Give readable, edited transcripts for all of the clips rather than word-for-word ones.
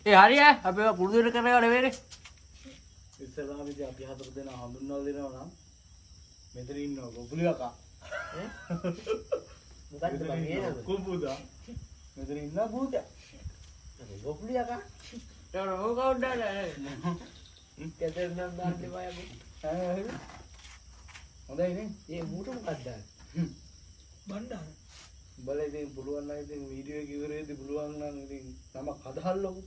ඒ හරිය අපි පුරුදු කරනවා නෙවෙයි ඉස්සරහම ඉතින් අපි හතර දෙනා හඳුන්වලා දෙනවා නම් මෙතන ඉන්නවා ගොබුලි අකා මොකද්ද බං කුඹුදා මෙතන ඉන්නවා භූතයා ගොපුලිය අකා ඒතර මොකක් උඩන්නේ කැදෙන් නම් දාන්න එපා යමු හොඳයි නේ මේ මූට මොකක්ද බණ්ඩාර උඹලා ඉතින් පුළුවන් නම් ඉතින් වීඩියෝ එක ඉවරෙද්දී පුළුවන් නම් ඉතින් නමක් හදහල්ලකෝ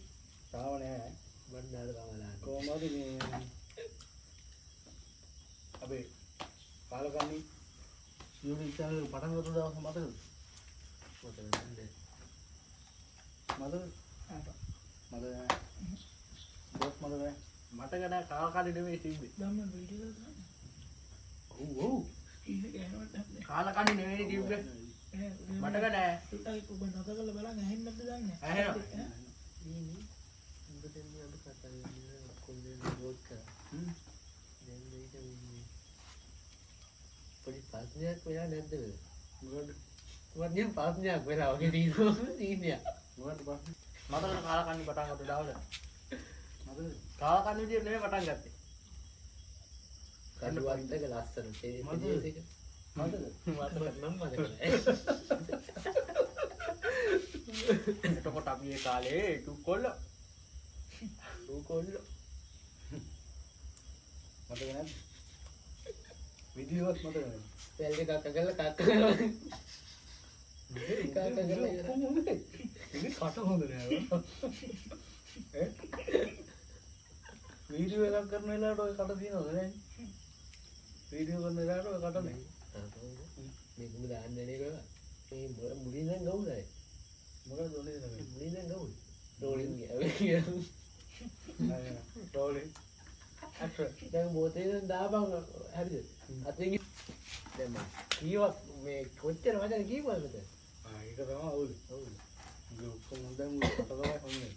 තාම නෑ බණ්ඩාර කමලා කොහමද මේ අපේ කාලකන්ණි YouTube channel එක පටන් ගත්ත දවස් මතකද? මතකද? මතක නෑ. මතක නෑ කාලකන්ණි නෙමෙයි තිබ්බේ. ධම්ම වීඩියෝ කරා ඔව් ඔව්. ඉන්න ගෑනවට නැහැ කාලකන්ණි නෙවෙයි කිව්වේ මතක නෑ ඒකයි ඔබ නතර කරලා බලන්න ඇහෙන්නද දන්නේ ඇහෙනවා මේ උඹ දෙන්නේ අද කතා කරන්නේ කොල්ලේ රෝඩ් කරා දැන් මේක පොඩි පාස්නයක් වෙලා නැද්ද මොකද? වර්ණිය පාස්නයක් වෙලා වගේ තියෙනවා මොකද බස්? මතකද කාලකන්ණි පටන් ගත්ත දවස මතකද? කාලකන්ණි විදියට නෙවෙයි පටන් ගත්තේ කඩුවත් එක ලස්සන තේ මතකද? තේ මතකද? මතක නම් මතක එතකොට අපි ඒ කාලේ තුකොල්ල කොල්ල මතක නැද්ද? වීඩියෝස් මතක නැද්ද? පැල් එක කක්ක කරලා කක්ක කරලා ඒක කට හොඳ නෑ. ඈ? වීඩියෝ එකක් කරන වෙලාවට ඔය කට දිනවද නෑ? වීඩියෝ කරන වෙලාවට ඔය කට නෑ. මේක උඹ දාන්න දෙන්නේ කොහොමද මේ මුලින් දැන් ගවුදයි මොකද ඔනේ නේද? මුලින් දැන් ගවුද රෝලින් ගියා නෑ රෝලින්. අක්ෂර දැන් මොතේ දැන් දාපන් හරිද අතෙන් දැන් මම කීවක් මේ කොච්චර වචන කීවද මට ඒක තමයි අවුල්. ඔව් ඒක ඔක්කොම දැන් කට තමයි හොන්නේ.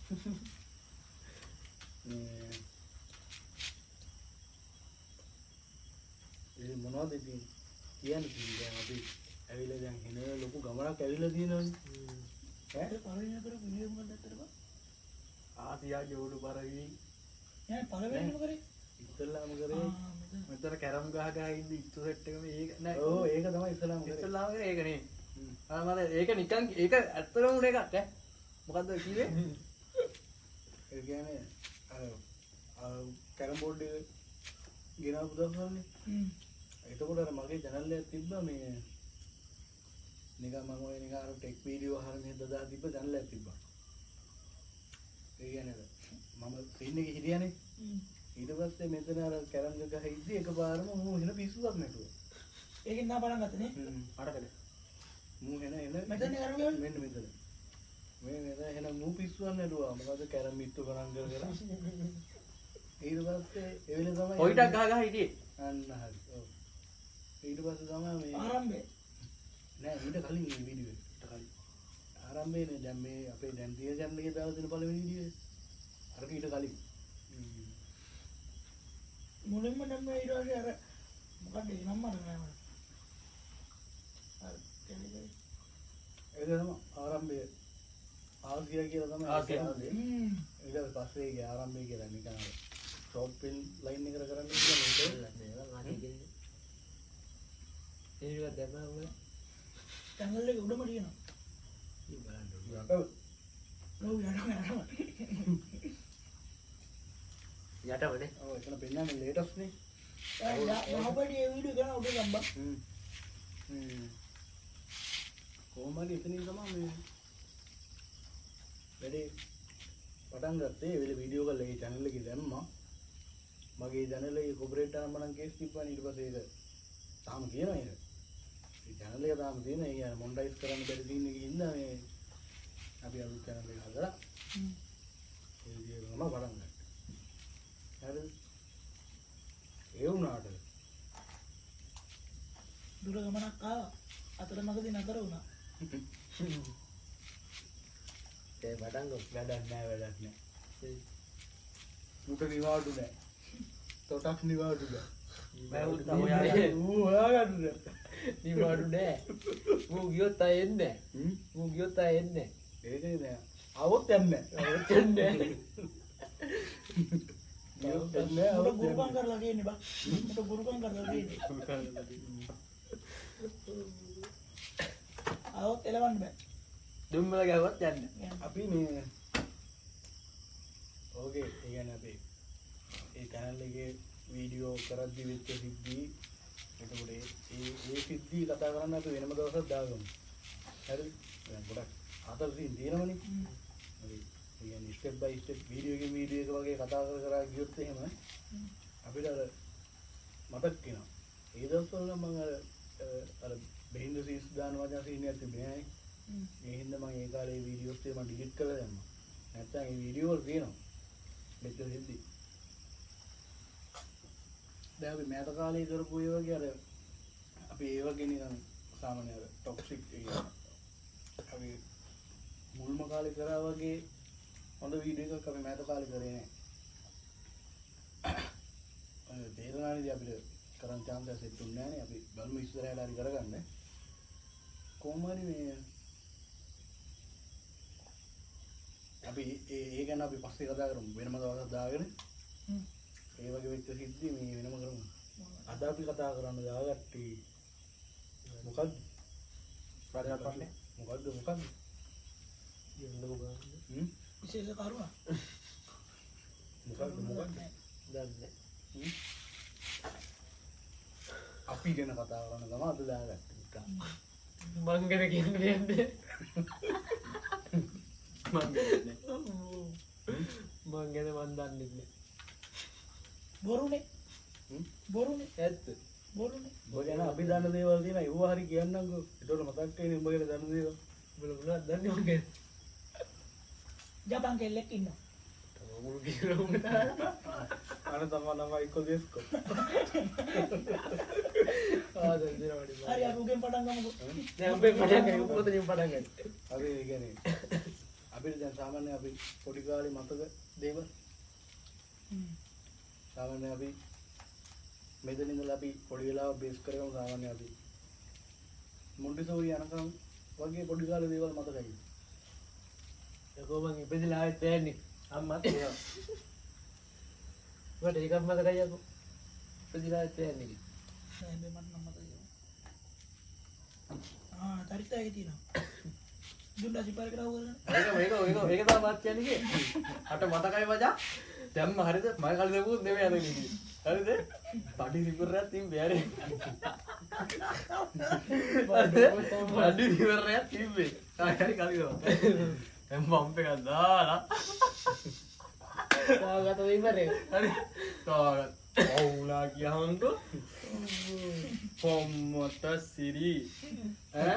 මේ මොනවද ඉතින් කියන්නේ දැන් අපි ඇවිල්ලා දැන් එන ලොකු ගමනක් ඇවිල්ලා තියෙනවනේ. ඈ පළවෙනි කරපු වීඩියෝ මොකක්ද අත්තර බං ආසියා ජෝඩු පරවි ඈ පළවෙනිම කරේ ඉස්සල්ලාම කරේ මෙතන කැරම් ගහ ගහ ඉන්න ඉත්තු සෙට් එකම ඒක නෑ ඔව් ඒක තමයි ඉස්සල්ලාම කරේ. ඉස්සල්ලාම කරේ ඒක නේ මම ඒක නිකන් ඒක ඇත්තටම උන එකක් ඈ මොකද්ද කිව්වේ ඒ කියන්නේ අර කැරම් බෝඩ් එක ගෙනාවු දවසනේ. එතකොට අර මගේ channel එකක් තිබ්බා මේ නිකන් මම ඔය නිකන් අර ටෙක් වීඩියෝ හරියට දාලා තිබ්බ channel එකක් තිබ්බා. ඒ කියන්නේ මම ස්ක්‍රීන් එකේ හිටියානේ. ඊට පස්සේ මෙතන අර කැරම් ගහ ඉද්දි එකපාරම මූ එන පිස්සුවක් නැතුව. ඒකෙන් නා බලන් ගත්තනේ අරකද මූ එන මෙතන කැරම් ගහන්නේ? මෙන්න මෙතන. මේ මෙතන එන මූ පිස්සුවක් නැතුවා. මොකද කැරම් මිට්ටු ගණන් කර කර. ඊට පස්සේ ඒ වෙලේ තමයි කොයිටක් ගහ ගහ හිටියේ අන්න හරි. ඔව්. ඊට පස්සේ තමයි මේ ආරම්භය නෑ ඊට කලින් මේ වීඩියෝ එකට කලින් ආරම්භයනේ දැන් මේ අපේ දැන් තියෙන channel එකේ දාලා තියෙන පළවෙනි වීඩියෝ එක අරක ඊට කලින් මුලින්ම නම් ඊට පස්සේ අර මොකක්ද ඒ නම මතක නෑ මට අර කෙනෙක් ඒක තමයි ආරම්භය ආසියා කියලා තමයි ආසියා. ඊට පස්සේ ඒක ආරම්භය කියලා නිකන් අර ෂෝට් ෆිල්ම් ලයින් එකට කරන්නේ කියන්නේ ඒක දැම්මම channel එක උඩම තියෙනවා ඔව් ඔව් යනවා යටවනේ ඔව් එතන පෙන්නන්නේ ලේටස්ට් නේ යහපඩි ඒ වීඩියෝ කරන උඩ ගම්බා කොහොම හරි එතනින් තමයි මේ වැඩේ පටන් ගත්තේ ඒ වෙලේ වීඩියෝ කරලා ඒ channel එකේ දැම්මා මගේ channel එකේ කොපරේට් ආරම්භ නම් කේස් තිබ්බානේ ඊට පස්සේ ඒක තාම තියෙනවා ඒක ඒ channel එක තාම තියෙනවා ඒ කියන්නේ මොනිටයිස් කරන්න බැරි තියෙන එකේ ඉඳලා මේ අපි අලුත් channel එක හදලා ඒ විදිහටම පටන් ගත්තා හරිද ඒ වුණාට දුර ගමනක් ආවා අතරමඟදී නතර වුණා ඒ වඩංග වැඩක් නෑ මුට නිවාඩු නෑ තොටක් නිවාඩු නෑ බෑවුත් ඌ හොයාගන්න නෑ නිවාඩු නෑ මූ ගියොත් අය එන්නේ නෑ මූ ගියොත් අය එන්නේ ඒකේ නෑ આવොත් යන්නේ නැහැ. උඹට ගුරුකම් කරලා තියෙන්නේ බං. උඹට ගුරුකම් කරලා තියෙන්නේ. આવොත් එලවන්න බෑ. දුම්මල ගැහුවත් යන්නේ. අපි මේ ඕකේ ඒ කියන්නේ අපි ඒ channel එකේ වීඩියෝ කරද්දි වෙච්ච සිද්ධි එතකොට ඒ සිද්ධි කතා කරන්න අපි වෙනම දවසක් දාගමු. හරිද? දැන් ගොඩක් අතල් සීන් තියෙනවනේ. හරි. ඒ කියන්නේ ස්ටෙප් බයි ස්ටෙප් වීඩියෝ එකකින් වීඩියෝ එක වගේ කතා කර ගියොත් එහෙම අපිට අර මතක් වෙනවා. ඒ දවස්වල නම් මම අර behind the scenes දාන වගේ සීන් එකක් තිබුණේ නැහැ. ඒ හින්දා මම ඒ කාලේ වීඩියෝස් ටික මම ඩිලීට් කරලා දැම්මා. නැත්තම් ඒ වීඩියෝ වල තියෙනවා. මෙච්චර සිද්ධි. දැන් අපි මෑත කාලේ කරපු ඒ වගේ අර අපි ඒ වගේ නිකන් සාමාන්‍ය අර ටොක්සික් අපි මුල්ම කාලේ කරා වගේ හොඳ වීඩියෝ එකක් අපි මෑත කාලේ කරේ නැහැ. තේරෙනානේ අපිට කරන් chance එකක් දුන්නේ නැහැ නේ. අපි බලමු ඉස්සරහට හරි කරගන්න. කොහොම හරි මේ අපි ඒ ගැන අපි පස්සේ කතා කරමු වෙනම දවසක් දාගෙන. ඒ වගේ වෙච්ච සිද්ධි මේ වෙනම කරමු. අද අපි කතා කරන්න දාගත්තේ මොකද්ද? ප්‍රාර්ථනා කරන්නේ. මොකද්ද? විශේෂ කරුණා. මොකද්ද? දන්නේ අපි ගැන කතා කරන්න තමයි අද දාගත්තේ. මං ගැන කියන්නේ මං ගැහුවේ. මං ගැන මන් දන්නේ නැහැ. බොරුනේ. බොරුනේ. ඇත්ත. බොරුනේ. ඔය ගැන අපි දන්න දේවල් තියෙනවා. ඒව හරි කියන්නම්කෝ. ඒතකොට මතක් වෙන්නේ උඹ ගැන දන්න දේවල්. උඹලා මොනවද දන්නේ මං ගැන? ජපාන් කෙල්ලෙක් ඉන්නවා. මුළු කියලා උඹට අර තමයි නම එක්ක දෙස්කෝ. දැන් දෙනවනේ. හරි අපි උගෙන් පටන් ගමුකෝ. දැන් උඹේ පටන් ගන්න උඹතනින් පටන් ගන්න. අපි ඒ කියන්නේ අපිට දැන් සාමාන්‍ය අපි පොඩි කාලේ මතක දේවල්. සාමාන්‍ය අපි මෙතන ඉඳලා අපි පොඩි වෙලාවක් බේස් කරගමු. සාමාන්‍ය අපි මොන්ටිසෝරි යනකම් වගේ පොඩි කාලේ දේවල් මතකයි. ඒකෝ මං ඉපදිලා ආවෙත් බෑනේ. අම්මත් ඒවා. මට ඒකක් මතකයි අකෝ. ඉපදිලා ආවෙත් බෑනේ. නෑ මට නම් මතකයි. චරිතයක තියෙනවා. දුන්නා සිපාර කරව කරගෙන. ඒක තමයි මාත් කියන්නේ. අට මතකයි මචං. දැම්ම හරිද? මම කලින් දවුත් නෙමෙයි අද ඉන්නේ. හරිද? පඩි රිපර්යක් තිබ්බේ හරි. පඩි රිපර්යක් තිබ්බේ. හරි කලින් දවස්. දැන් බම්ප් එකක් දාලා. තාගත ඉවරේ. හරි. තාගත්. වුණා කියහන්කෝ. පොම්මත සිරි. ඈ?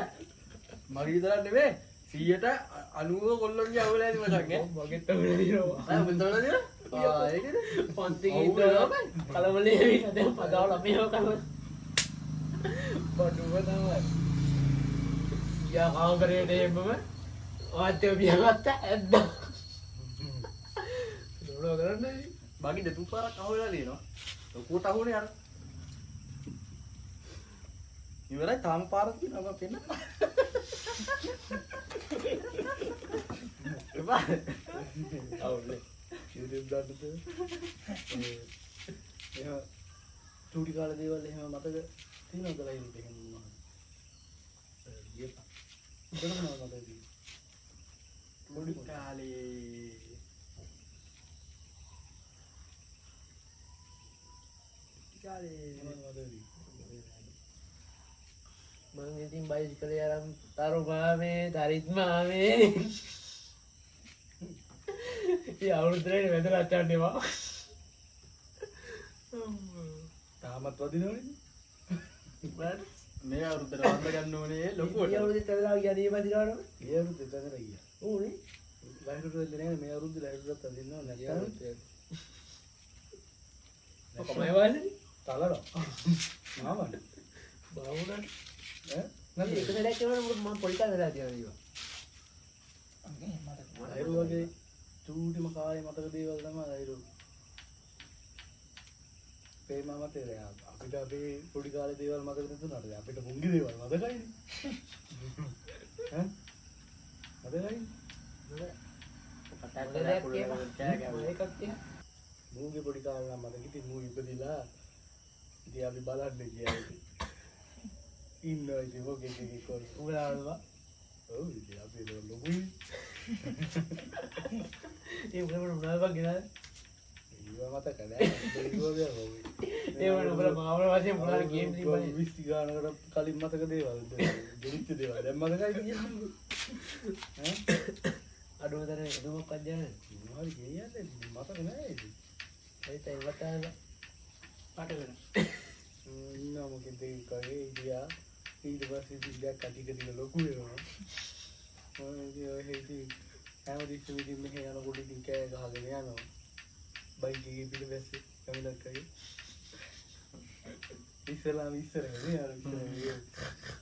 මගේ විතරක් නෙමෙයි. 190 කොල්ලන්ගේ අවුල ඇති මචං ඈ. මගෙත් අවුල දිනවා. ආ බෙන්දවල දින. ආ ඒකද? පන්ති ගිහින් කලබලේ ඇවිත් දැන් පදාවල මේව කරනවා. බඩුව තමයි. යා කාමරේට එම්බම වාත්‍ය පියාගත්ත ඇද්ද. මොනව කරන්නේ? බගින් දෙතුන් පාරක් අහුවෙලා තියෙනවා. ලොකුවට අහුනේ අර. ඉවරයි තාම පාරක් තියෙනවා මම පෙන්න. එපා. අවුලේ YouTube දාන්නද? එහෙම චූටි කාලේ දේවල් එහෙම මතක තියෙනවද ලයිව් එකෙන් මොනවද? ඒකම මතකයි. පොඩි කාලේ මතකයි. මං ඉතින් බයිසිකලේ අරන් තරුමාමේ තරිත්මාමේ ඉතින් අවුරුද්දේ වැදලා අච්චන්නේවා තාමත් වදිනවනේ. මේ අවුරුද්දට වන්ද ගන්න ඕනේ ලොකුවට. මේ අවුරුද්දේ තවලා ගියා වදිනවනේ මේ අවුරුද්දේ තදර ගියා. ඕනේ ලයිව් වෙන්නේ නැහැ මේ අවුරුද්දේ ලයිව්වත් අදින්නව නැත්නම් කොහමයි වන්නේ තලරෝ. මාවනේ. බාවුණා ඈ? නැත්නම් එක සැරයක් කරනකොට මම පොඩි කාලේ වෙලා තියෙනවා ඒවා ලයිව් වගේ චූටිම කාලේ මතක දේවල් තමයි ලයිව්. පේමම තේරෙයි. අපිට අපේ පොඩි කාලේ දේවල් මතක නැතුනට අපිට මුංගි දේවල් මතකයිනේ. ඈ? මතකයි? මූගේ පොඩි කාලේ නම් මට ඉතින් මූ ඉපදිලා ඉතින් අපි බලන්න ගියා ඉතින් ඉන්නවා ඉතින් මොකෙක් එකෙක් කොල් උගලාවා ඔව් ඉතින් අපි ලොකුයි ඒ උගලට උනාවා ගෙනාද ඒවා මතක නෑ ඒවා ඔව් ඒ වුණ උගල මාවල වශයෙන් මොනවාරි ගේම් තිබ්බනේ 20 ගානකට කලින් මතක දේවල් දෙවිච්ච දේවල් දැන් මතකයි කියන්නේ ඈ අඩුවතර එදුමක් අධ්‍යයනය මොනවද කියන්නේ මතක නෑ ඉතින් ඒත් ඒ වතාව පාට වෙන ඉන්නවා මොකෙද කගේ ඉතියා ඊට පස්සේ ඉතින් දැක්ක ටික ලොකු වෙනවා ඔය ඉතින් හැමතිස්සෙම ඉතින් මෙහෙ යනකොට ඉතින් කෑ ගහගෙන යනවා බයික් එකේ පිටපස්සේ කමිලක් කගේ ඉස්සරහම ඉස්සරහනේ අර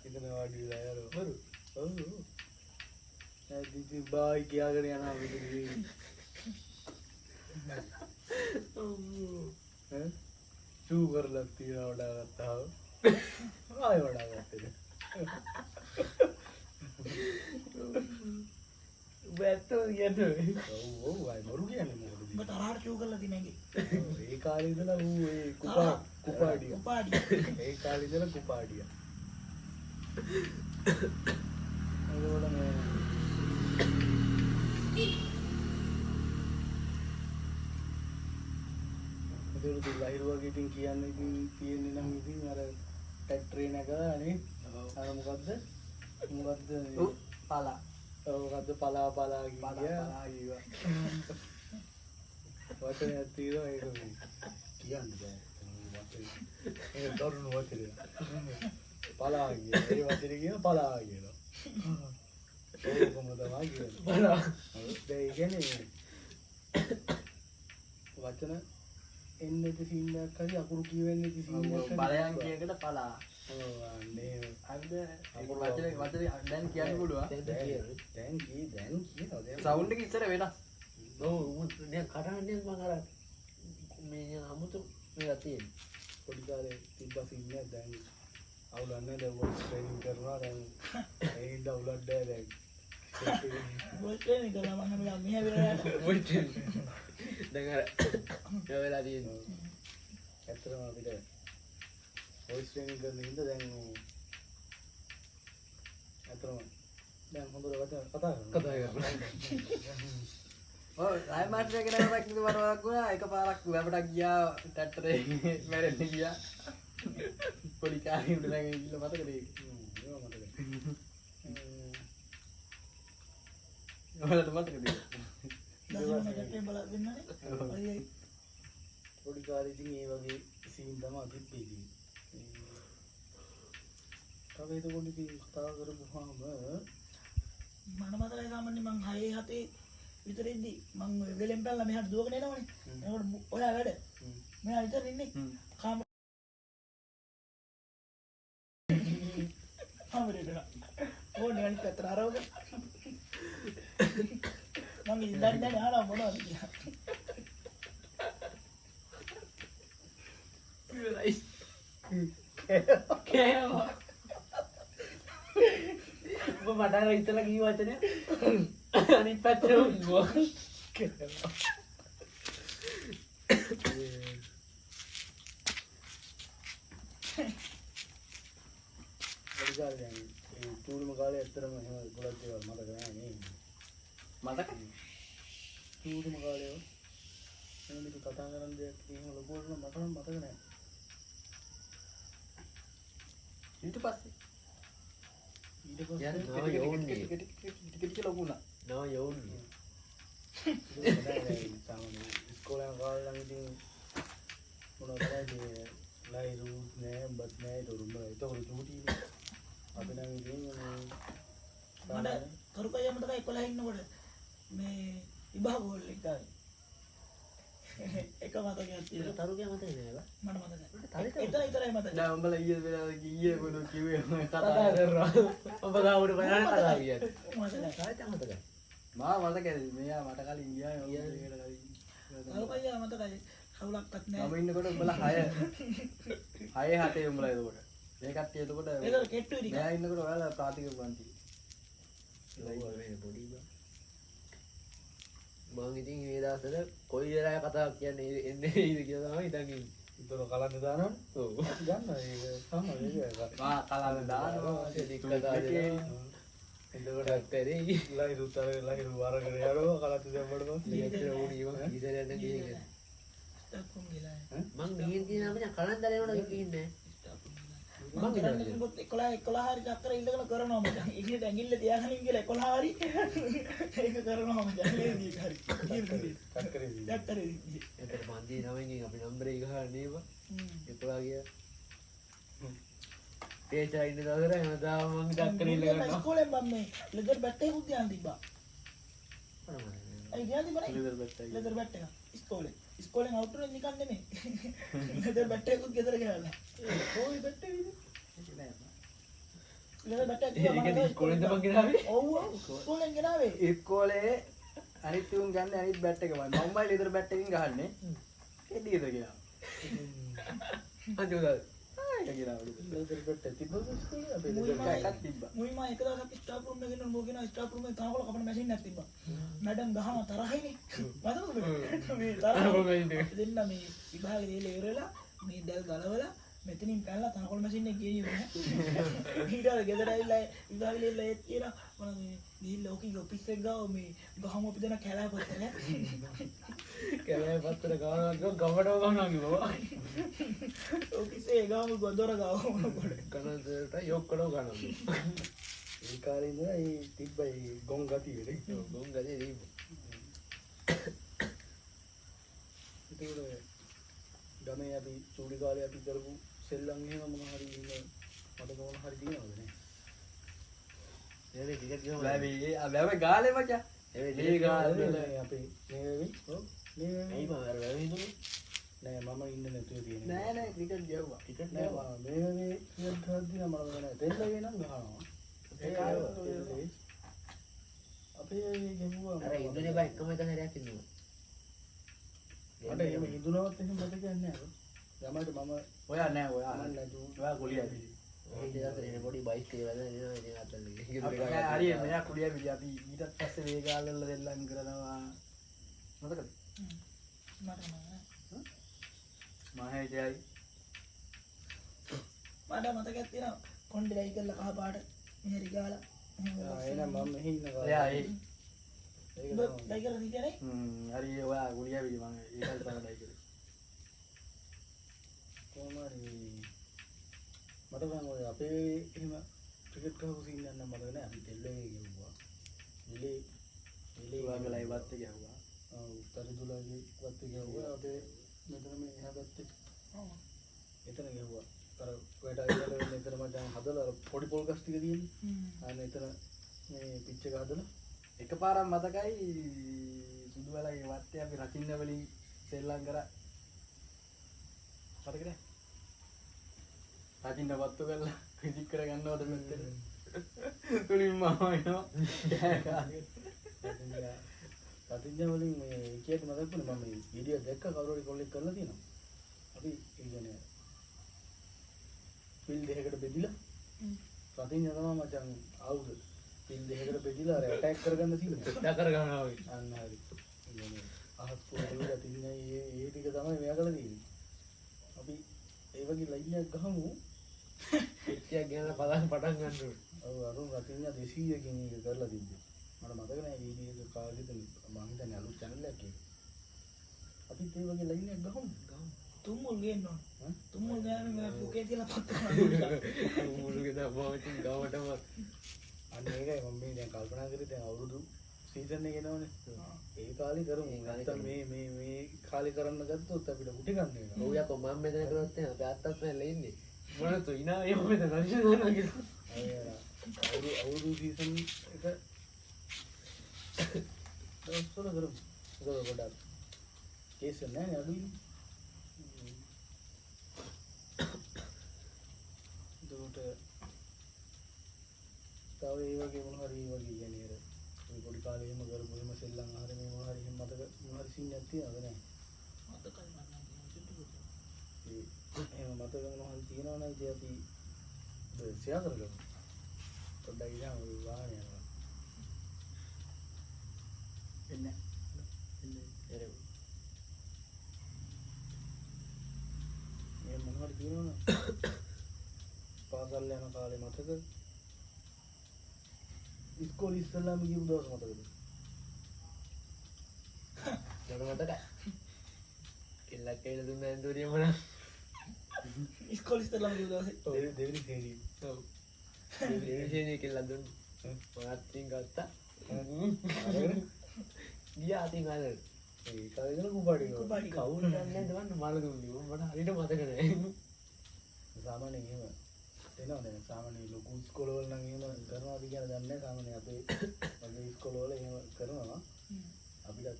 ඉතන වාඩි වෙලා යනවා බරු ඔව් ඉතින් බයික් ගියාගෙන යනවා ඉතින් චූ කරලා තියනවා වඩා ගත්තා ආය වඩා ගත්තේ බැත්තෝ කියන්නේ ඔව් අය මරු කියන්නේ මොකද ඔබ තරහට චූ කරලා තිනගේ ඒ කාලේ ඉඳලා ඌ ඒ කුපාඩිය ඒ කාලේ ඉඳලා කුපාඩිය ඒකවල මේ ඒකට ලහිරු වගේ ඉතින් කියන්නේ ඉතින් තියෙන්නේ නම් ඉතින් අර ට්‍රැක්ටරේ නැගලානේ අර මොකද්ද පාලා මොකද්ද පලා කිය වචනයක් තියෙනවා ඒක කියන්න බෑ ඒක දරුණු වචනයක් පලා කිය ඒ වචනේ කියන පලා කියනවා ඒකම තමයි කියන්නේ පලා ඒ කියන්නේ වචන එන්නේ තිසින්නක් හරි අකුරු කියවෙන්නේ තිසින්නක් හරි බලයන් කියකට පලා ඔව් අනේ අද වචනේ දැන් කියන්න පුළුවන් දැන් කියනවා දැන් සවුන්ඩ් එක ඉස්සර වෙනස් ඔව් දැන් කටහඬෙන් මම අර මේ අමුතු මේවා තියෙන පොඩි කාලේ තිබ්බා සින්නක් දැන් අවුලන්නේ දැන් වොයිස් ට්‍රේනින් කරනවා දැන් ඒ හින්දා උලක් දැන් බොල් ට්‍රේනින් කරලා මම මෙහා වෙලා දැන් අර ඒ වෙලා තියෙන ඇත්තටම අපිට වොයිස් ට්‍රේනින් කරන හින්දා දැන් ඇත්තටම දැන් හොඳට වචන කතා කරනවා ඔව් රාය මාත්‍රේ කෙනාවක් කිව්ව වරක් ගුණා එකපාරක් වැබටක් ගියා ටැට්ටරේ මැරෙන්න ගියා පොඩි කාරේ උඩ නැගගෙන ගිහලා මතකද ඒක ඒවා මතකයි ඔයාලට මතකද දසම ගැටේ බල දෙන්නනේ අයියයි පොඩි කාලේ ඉතින් ඒ වගේ සීන් තමයි තිබ්බේ ඉතින් තව එතකොට ඉතින් කතා කරපුවාම මන මතකයි සාමාන්‍ය මං 6 7 විතර ඉද්දි මං වෙලෙන් පැනලා මෙහාට දුවගෙන එනවනේ එනකොට ඔයා වැඩ මෙයා විතර ඉන්නේ කාමරේට ඕනේ අනිත් පැත්තට ආරවද මං ඉතින් දැන් ආලා මොනවද කියලා ඉවරයි කෑවා ඔබ මට අර ඉතලා කී වචනේ අනිත් පැත්තට උඹ පොඩි කාලේ දැන් ඒ චූරුම කාලේ ඇත්තටම එහෙම ගොඩක් දේවල් මතක නැහැ නේ මතක චූරුම කාලේ එහෙම ඉතින් කතා කරන දෙයක් එහෙම ලොකුවට මට නම් මතක නැහැ ඊට පස්සේ ඊට පස්සේ යන්නේ ටික ලොකුණා නෝ යෝන්නේ සාමාන්‍ය ඉස්කෝලේ කාලේ නම් ඉතින් මොනවද ලයිරු නෑ බත් නෑ දරුම ඒක උරු චූටි අපි නම් ඉතින් මට කරුකය මතකයි 11 ඉන්නකොට මේ ඉබහගෝල් එක ගානේ එක මතකයක් තියෙනවා තරුකයා මතක නේද මට මතකයි එතන විතරයි මතකයි දැන් උඹලා ඊයේ වෙලාවට ඊයේ මොනවද කිව්වේ කතා කරනවා ඔබ ගාවට බලන්න කතා කියන්නේ මතකයි කාට මතකයි මා මතකයි මෙයා මට කලින් ගියා කරුකය මතකයි කවුලක්වත් මම නෑ ඉන්නකොට උඹලා 6 7 උඹලා එතකොට මේ කට්ටිය එතකොට ඒක කෙට්ටු ඉතින් මෙයා ඉන්නකොට ඔයාලා ප්‍රාතික පන්ති ලයිව් වෙන්නේ පොඩි බා මං ඉතින් මේ දවස්වල කොයි වෙලාවෙ කතාවක් කියන්නේ එන්නේ ඉද කියලා තමයි හිතන් ඉන්නේ. ඉතල කලන්න දානවනේ. ඔව්. ගන්න ඒක තමයි ඒක. කලන්න දානවා ටික කතා දෙනවා. එතකොට ඩක්ටරේ ලයිරු තර ලයිරු වරකට යනවා කලත් දැම්මට පස්සේ ලියච්ච ඕනි ඉව ඉතල යන්න ගියේ. ස්ටාප්පුම් ගිලා මං ගිහින් තියෙනවා මචං කලන්දර එනකොට ගිහින්නේ මම කරන්නේ පොත් 11 හරි චක්‍ර ඉල්ලගෙන කරනවා මචං. ඒකට ඇඟිල්ල තියාගෙන ඉංගිලා 11 හරි ඒක කරනවා මචං. ලේදී හරි. චක්කරේදී චක්‍රේ. එතකොට මන්දී නමෙන් අපි නම්බරේ ගහලා නේව. එපලා ගියා. පේචා ඉන්න දවසට හැමදාම මං චක්‍ර ඉල්ල ගන්නවා. ඉස්කෝලෙන් මම මේ ලෙදර් බැට් එකක් ගියාන් තිබ්බා. ඒ ගියාන් තිබ්බා නේ? ලෙදර් බැට් එක. ලෙදර් බැට් එක. ඉස්කෝලේ. ඉස්කෝලෙන් අවුට් වෙන්නේ නිකන් නෙමෙයි. ලෙදර් බැට් එකක් ගෙදර ගෙනල්ලා. කොයි බෙට්ටේ විදි ලෙදර් බැට් එකක් ඒක ඉස්කෝලෙන් තමයි ගෙනාවේ. ඔව් ඔව්. ඉස්කෝලෙන් ගෙනාවේ. ඉස්කෝලේ අනිත් උන් ගන්න අනිත් බැට් එක මම මම්මයි ලෙදර් බැට් එකකින් ගහන්නේ කෙඩියද කියලා අන්තිමට ඒක කියලා ලෙදර් බෙට්ටේ තිබ්බද ස්කෝලේ අපේ මුයි ලෙදර් මා එකක් තිබ්බා මුයි මා එක දවසක් ස්ටාෆ් රූම් එකේ නෝ කියන ස්ටාෆ් රූම් එකේ තනකොළ කපන මැෂින් එකක් තිබ්බා. මැඩම් ගහන තරහිනේ. මතකද මේ තරහ දෙන්න මේ විභාගේ දේල ඉවරලා මේ දැල් ගලවලා මෙතනින් පැනලා තනකොළ මැෂින් එක ගියේ නෑ. ඊට අර ගෙදර ඇවිල්ලා විභාගේ දේල ඒත් කියලා මොනවද මේ ගිහිල්ලා ඔකී ඔෆිස් එක ගාව මේ ගහමු අපි දෙන කැලෑපොත්ත නේ. කැලේ පත්තර ගානවා ගමඩව ගන්නවා කිව්වා. ඔෆිස් එක ගාමු ගොඩර ගාව මොනකොට. කනදට යොක්කඩව ගන්නවා. ඒ කාලේ ඉඳලා ඒ තිබ්බයි ගොන් ගතියේ නේ ගොන් ගලේ දීපු. ඒකවල ගමේ අපි චූඩි කාලේ අපි කරපු සෙල්ලම් එහෙම මොන හරි ඉන්න මට මොන හරි දිනවද නේ නේ ටිකට් ගිහම ලැබී අපි ගාලේ මචං ඒ ගාලේ අපේ මේ වෙවි ඔව් මේ ඇයි මම අර වැවෙන්නේ නෑ මම ඉන්න නැතුව තියෙන්නේ නෑ නෑ ක්‍රිකට් ගැව්වා ටිකට් නෑ නෑ මම මේ වෙවි ක්‍රිකට් ගහද්දී නම් මම නෑ තෙල්ලගේ නම් ගහනවා ඒ කාලේ අපේ ගෙවුවා අර ඉන්දුනේ බයි එකම එක හැරයක් ඉන්නවා මට එහෙම හිතුනවත් එහෙම මතකයක් නෑ ළමයිට මම ඔයා නෑ ඔයා මම නැතු ඔයා කුලියයි ඒ දෙකට එන පොඩි බයික් එක වැදලා එනවා ඉතින් අතල්ලේ හරි මෙයා කුලියයි අපි ඊටත් පස්සේ වේගාලවල දෙල්ලම් කරනවා මතකද මට නෑ. මහේෂයයි මට මතකයක් තියෙනවා කොණ්ඩේ ලයි කරලා කහ පාට මෙහෙරි ගාලා එහෙනම් මම මෙහි ඉන්න එයා ඒ ඒක තමයි ලයි කරලා තියනේ හරි ඔයා කුලියයි මම ඒකත් තමයි කරේ කොහොමරි මට නම් ඔය අපේ එහෙම ක්‍රිකට් ගහපු සීන් යන්න මතක නෑ අපි තෙල්ලේ ගෙවුවා ඉලේ ඔයාගේ ලයිවත් එක ගැව්වා උත්තර දුලාගේ වත් ගෙවුවා අපේ මෙතන මේ එහා පැත්තේ ඔව් එතන ගෙවුවා අර ඔයට අයියල වෙන එතන මචං හදලා අර පොඩි පොල් ගස් ටික තියෙන්නේ අන්න එතන මේ පිච් එක හදලා එකපාරක් මතකයි සුදු වලගේ වත්තේ අපි රකින්න වලින් සෙල්ලම් කරා මතකද රකින්න වත්තු කරලා ෆිසික් කර ගන්නවද මෙතන තුලින් මම එනවා රතින්ජා වලින් මේ කීයට මතක් වුණේ මම මේ වීඩියෝ දැක්ක කවුරු හරි කොල්ලෙක් කරලා තියෙනවා අපි ඒ කියන්නේ ෆිල් දෙකකට බෙදිලා රතින්ජා තමයි මචං ආවුද ෆිල් දෙකකට බෙදිලා අර ඇටැක් කරගන්න තියෙනවා ඩා කර ගන්නවා වගේ අන්න හරි කියන්නේ අහස් පොළේ රතින්ජා ඒ ටික තමයි මෙයා කරලා තියෙන්නේ අපි ඒ වගේ ලයියක් ගහමු පිටියක් ගිහලා පටන් ගන්න ඕනේ ඔව් අරුන් රතින්ජා 200කින් ඒක කරලා තිබ්බේ මට මතක නෑ වීඩියෝ එක කාගෙද මම හිතන්නේ අලුත් channel එකක් ඒක අපිත් ඒ වගේ ලයින් එකක් ගහමු තුම්මුල් ගේන්න ඕන තුම්මුල් ගෑනේ මම පුකේ තියලා පත් කරනවා මුළුගේ දවවටින් ගාවටම අන්න ඒකයි මම මේ දැන් කල්පනා කරේ දැන් අවුරුදු සීසන් එක එනවනේ ඒ කාලේ කරමු නැත්නම් මේ කාලේ කරන්න ගත්තොත් අපිට උටි ගන්න වෙනවා ඔව් යකෝ මම මෙතන කරොත් එහෙනම් අපේ අත්තත් නැල්ල ඉන්නේ මොනතු ඉනා එහෙම මෙතන රජ දානවා කියලා අවුරුදු සීසන් එක දවස්වල කරමු ඒක ගොඩක් කේස් නැහැ අඩුයි ඒකට තව ඒ වගේ මොන හරි ඒ වගේ කියන්නේ අර ඔය පොඩි කාලේ එහෙම කරපු එහෙම සෙල්ලම් ආහාර මේ මොන හරි එහෙම මතක මොන හරි සීන් එකක් තියනවද නැහැ මතකයි මට නම් චුට්ටු ඒ එහෙම මතක මොන හරි තියනවා නම් ඉතින් අපි ෂෙයා කරගමු පොඩ්ඩක් ඉතින් ඔය වාහනේ යනවා එන්නේ මේ මොනවද කියනවනේ පාසල් යන කාලේ මතක ඉස්කෝලේ ඉස්සෙල්ලාම ගිහපු දවස් මතකද මතකයි. කෙල්ලක් කියලා දුන්න ඇන්දෝරිය මොන. ඉස්කෝලේ ඉස්සෙල්ලාම ගිය දවසේ දෙවෙනි ශ්‍රේණිය ඔව්. දෙවියනේ කෙල්ලක් දුන්න. මොනත් තින් ගත්තා. ගියා තින් අර. ඒ කාලේ කුපාඩි කුපාඩි කවුරු දන්නේ නැද්ද මන්න මල දුන්නේ. මට හරියට මතක නැහැ. සාමාන්‍යයෙන් එහෙම එනවනේ සාමාන්‍ය ලොකු ඉස්කෝලවල නම් එහෙම කරනවාද කියලා දන්නේ නැහැ සාමාන්‍ය අපේ වගේ ඉස්කෝලවල එහෙම කරනවා අපිට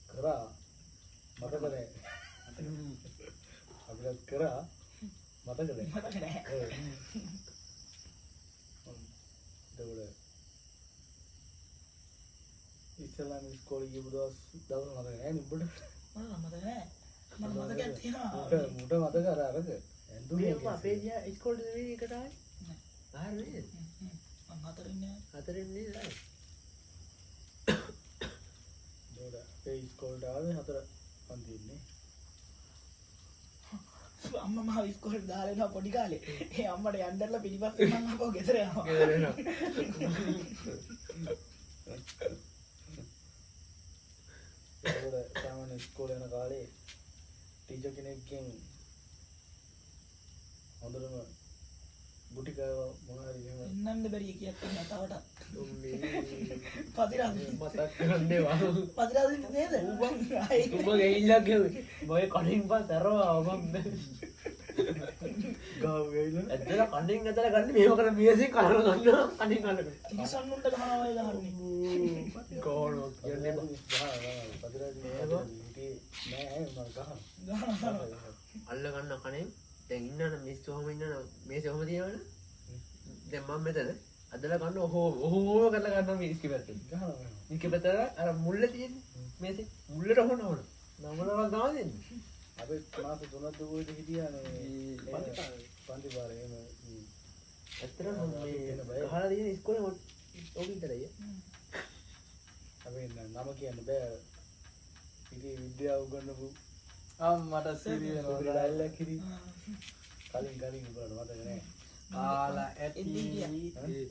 කරා මතක නැහැ අපිට කරා මතක නැහැ මතක නැහැ. එතකොට ඉස්සෙල්ලාම ඉස්කෝලේ ගිය දවස් මතක නැහැ නුඹට මට මතක නැහැ. මට මතකයක් තියෙනවා. මුට මතක අර අරක ඇඳුනේ මේ අපේ ගියා ඉස්කෝලේ දෙවි එකට ආවේ. ආර නේද? මම හතරින්නේ හතරෙන් නේද ආවේ? ඒකට අපේ ඉස්කෝලේට ආවේ 4 පන්තින්නේ අම්මා මාව ඉස්කෝලේට දාලා එනවා පොඩි කාලේ. ඒ අම්මට යන්නදලා පිටිපස්සේ මම ආපහු ගෙදර යනවා. ගෙදර එනවා. ඒකට සාමාන්‍ය ඉස්කෝලේ යන කාලේ ටීචර් කෙනෙක්ගෙන් හොඳටම ගුටි කාව මොනවාරි එහෙම ඉන්නන්න බැරි එකක් තියෙනවා තවටත්. උම්මේ පතිරාද මතක් කරන්නේ වා. පතිරාද නේද? ආයි උඹ ගෙයිලා ගෙවි. මොය කණින් පස් අරවා මම. ගාව වෙයිල ඇත්තට කණින් ඇතල ගන්න මේව කර මියසින් කරන ගන්න කණින් ගන්න. ඉනිසන්නුන්ට ගහනවා වගේ ගහන්නේ. කොහොමද කියන්නේ බා. පදිරාජි නෑ මම ගහනවා. අල්ල ගන්න කණේ දැන් ඉන්නන මිස් ඔහම ඉන්නන මේසේ ඔහම තියනවනේ දැන් මම මෙතන අදලා ගන්න ඔහොම කරලා ගන්නවා මේ ඉස්කි පැත්තෙන් ගහනවා ඉස්කි පැත්තට අර මුල්ල තියෙන්නේ මේසේ මුල්ලට හොනවන නමලවක් ගාව දෙන්නේ අපි මාස 3ක් දුවේද හිටියානේ පන්ති පාරේ එහෙම ඇත්තට මේ ගහලා තියෙන ඉස්කෝලේ ඕක විතරයි අපි නම කියන්න බෑ ඉතින් විද්‍යාව උගන්වපු මට සිරි වෙනවා ඩයිලොග් කිරි කලින් උඹලට මතක නෑ කාලා ඇති